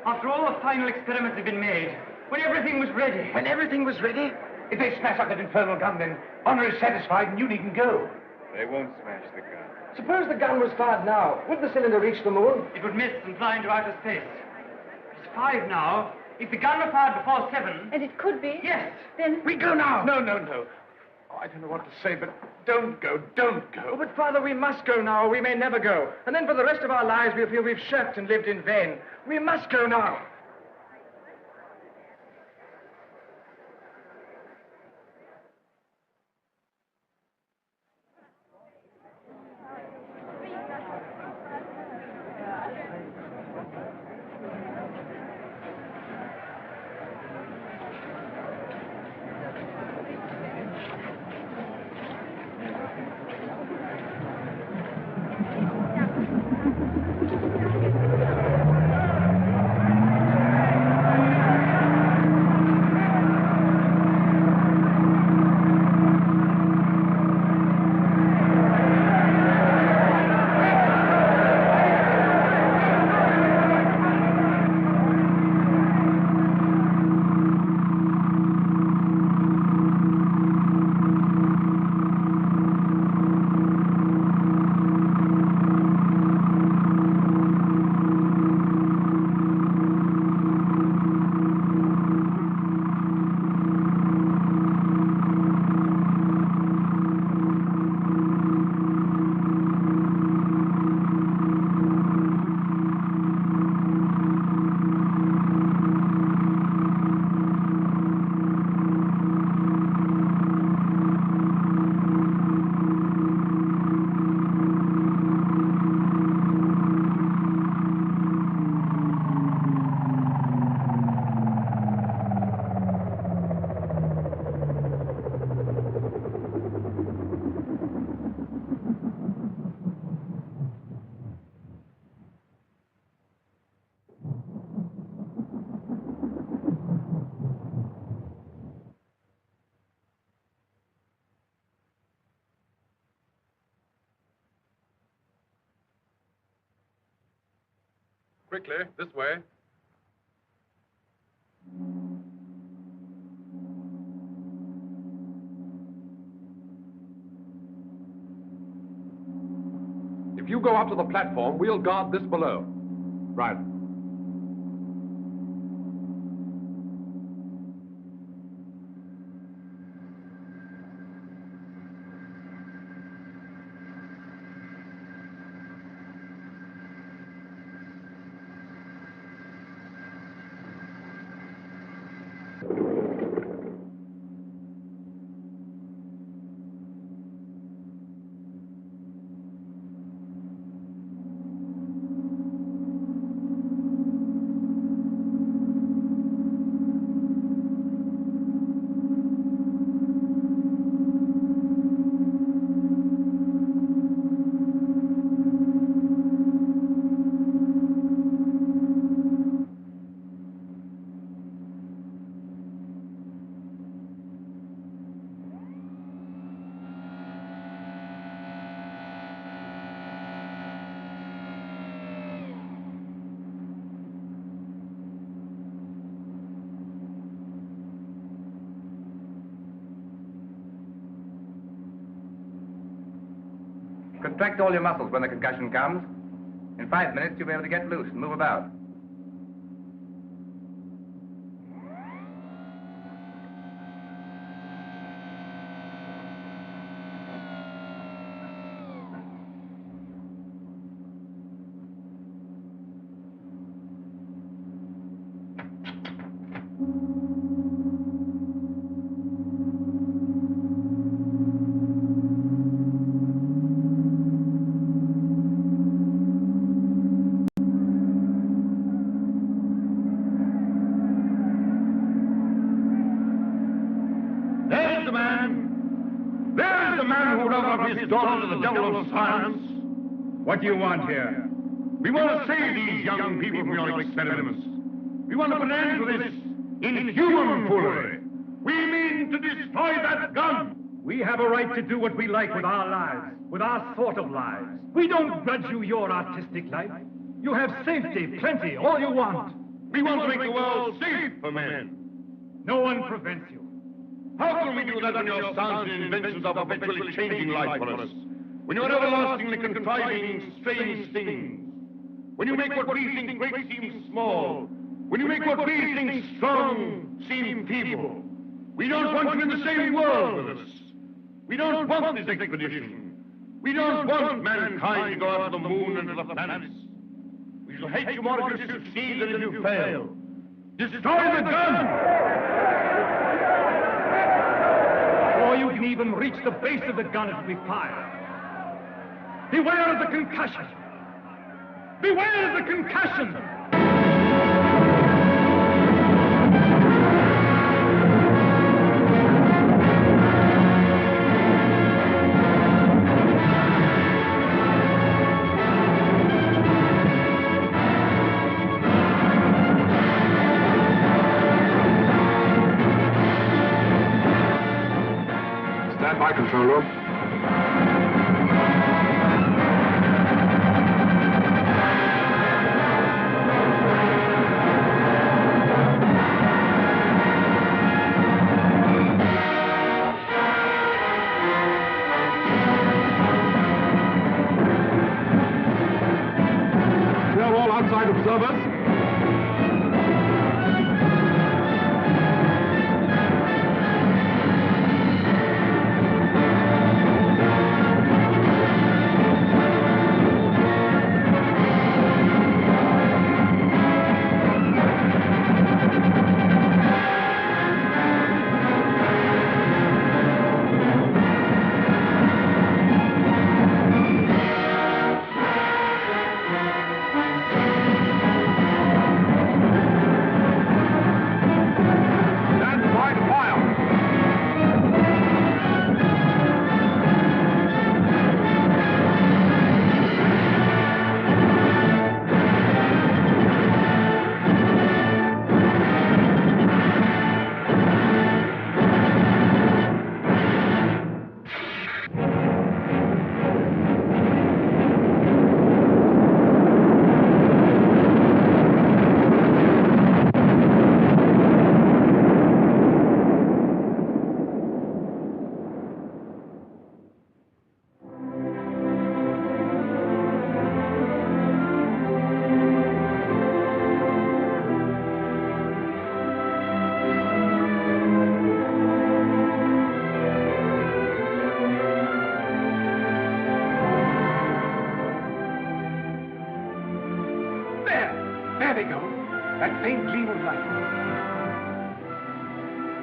After all the final experiments had been made, when everything was ready. When everything was ready? If they smash up that infernal gun, then honor is satisfied and you needn't go. They won't smash the gun. Suppose the gun was fired now. Would the cylinder reach the moon? It would miss and fly into outer space. It's 5 now. If the gun were fired before 7... And it could be. Yes. Then... We go now. No. Oh, I don't know what to say, but don't go. Oh, but, Father, we must go now, or we may never go. And then for the rest of our lives, we'll feel we've shirked and lived in vain. We must go now. Quickly, this way. If you go up to the platform, we'll guard this below. Right. Contract all your muscles when the concussion comes. In 5 minutes, you'll be able to get loose and move about. His daughter to the devil of science. What do you want here? We want to save these young people from your experiments. We want to put an end to this inhuman foolery. We mean to destroy that gun. We have a right to do what we like with our lives, with our sort of lives. We don't grudge you your artistic life. You have safety, plenty, all you want. We want to make the world safe for men. No one prevents you. How can we do that when your sounds and inventions are perpetually changing life for us? When you're everlastingly contriving strange things? When you make what we think great seem small? When you make what we think strong seem feeble? We don't want you in the same world with us. We don't want this expedition. We don't want mankind to go out to the moon and to the planets. We shall hate you more if you succeed than if you fail. Destroy the gun! Before you can even reach the base of the gun, it will be fired. Beware of the concussion! Beware of the concussion! Stand by, control room. Outside observers. go. That faint gleam of light.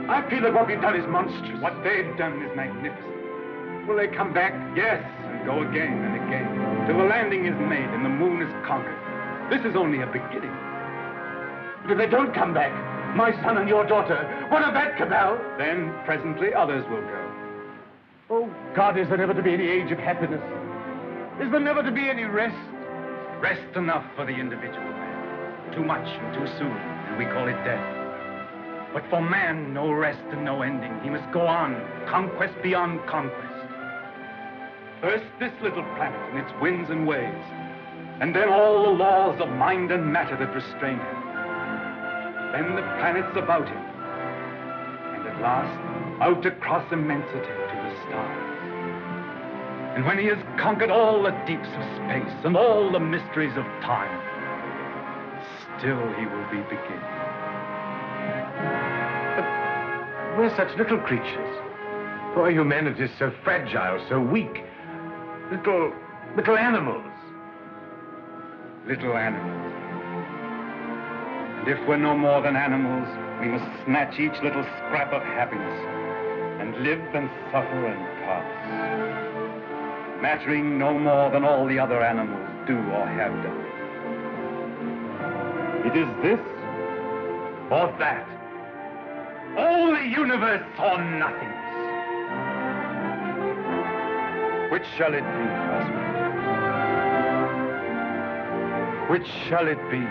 I feel that what we've done is monstrous. What they've done is magnificent. Will they come back? Yes, and go again and again, till the landing is made and the moon is conquered. This is only a beginning. But if they don't come back, my son and your daughter, what of that, Cabal? Then, presently, others will go. Oh, God, is there never to be any age of happiness? Is there never to be any rest? Rest enough for the individual man. Too much and too soon, and we call it death. But for man, no rest and no ending. He must go on, conquest beyond conquest. First, this little planet and its winds and waves, and then all the laws of mind and matter that restrain him. Then the planets about him, and at last, out across immensity to the stars. And when he has conquered all the deeps of space and all the mysteries of time, still he will be beginning. But we're such little creatures. Poor humanity is so fragile, so weak. Little animals. Little animals. And if we're no more than animals, we must snatch each little scrap of happiness and live and suffer and pass, mattering no more than all the other animals do or have done. It is this or that. All the universe or nothingness. Which shall it be, Passworthy? Which shall it be?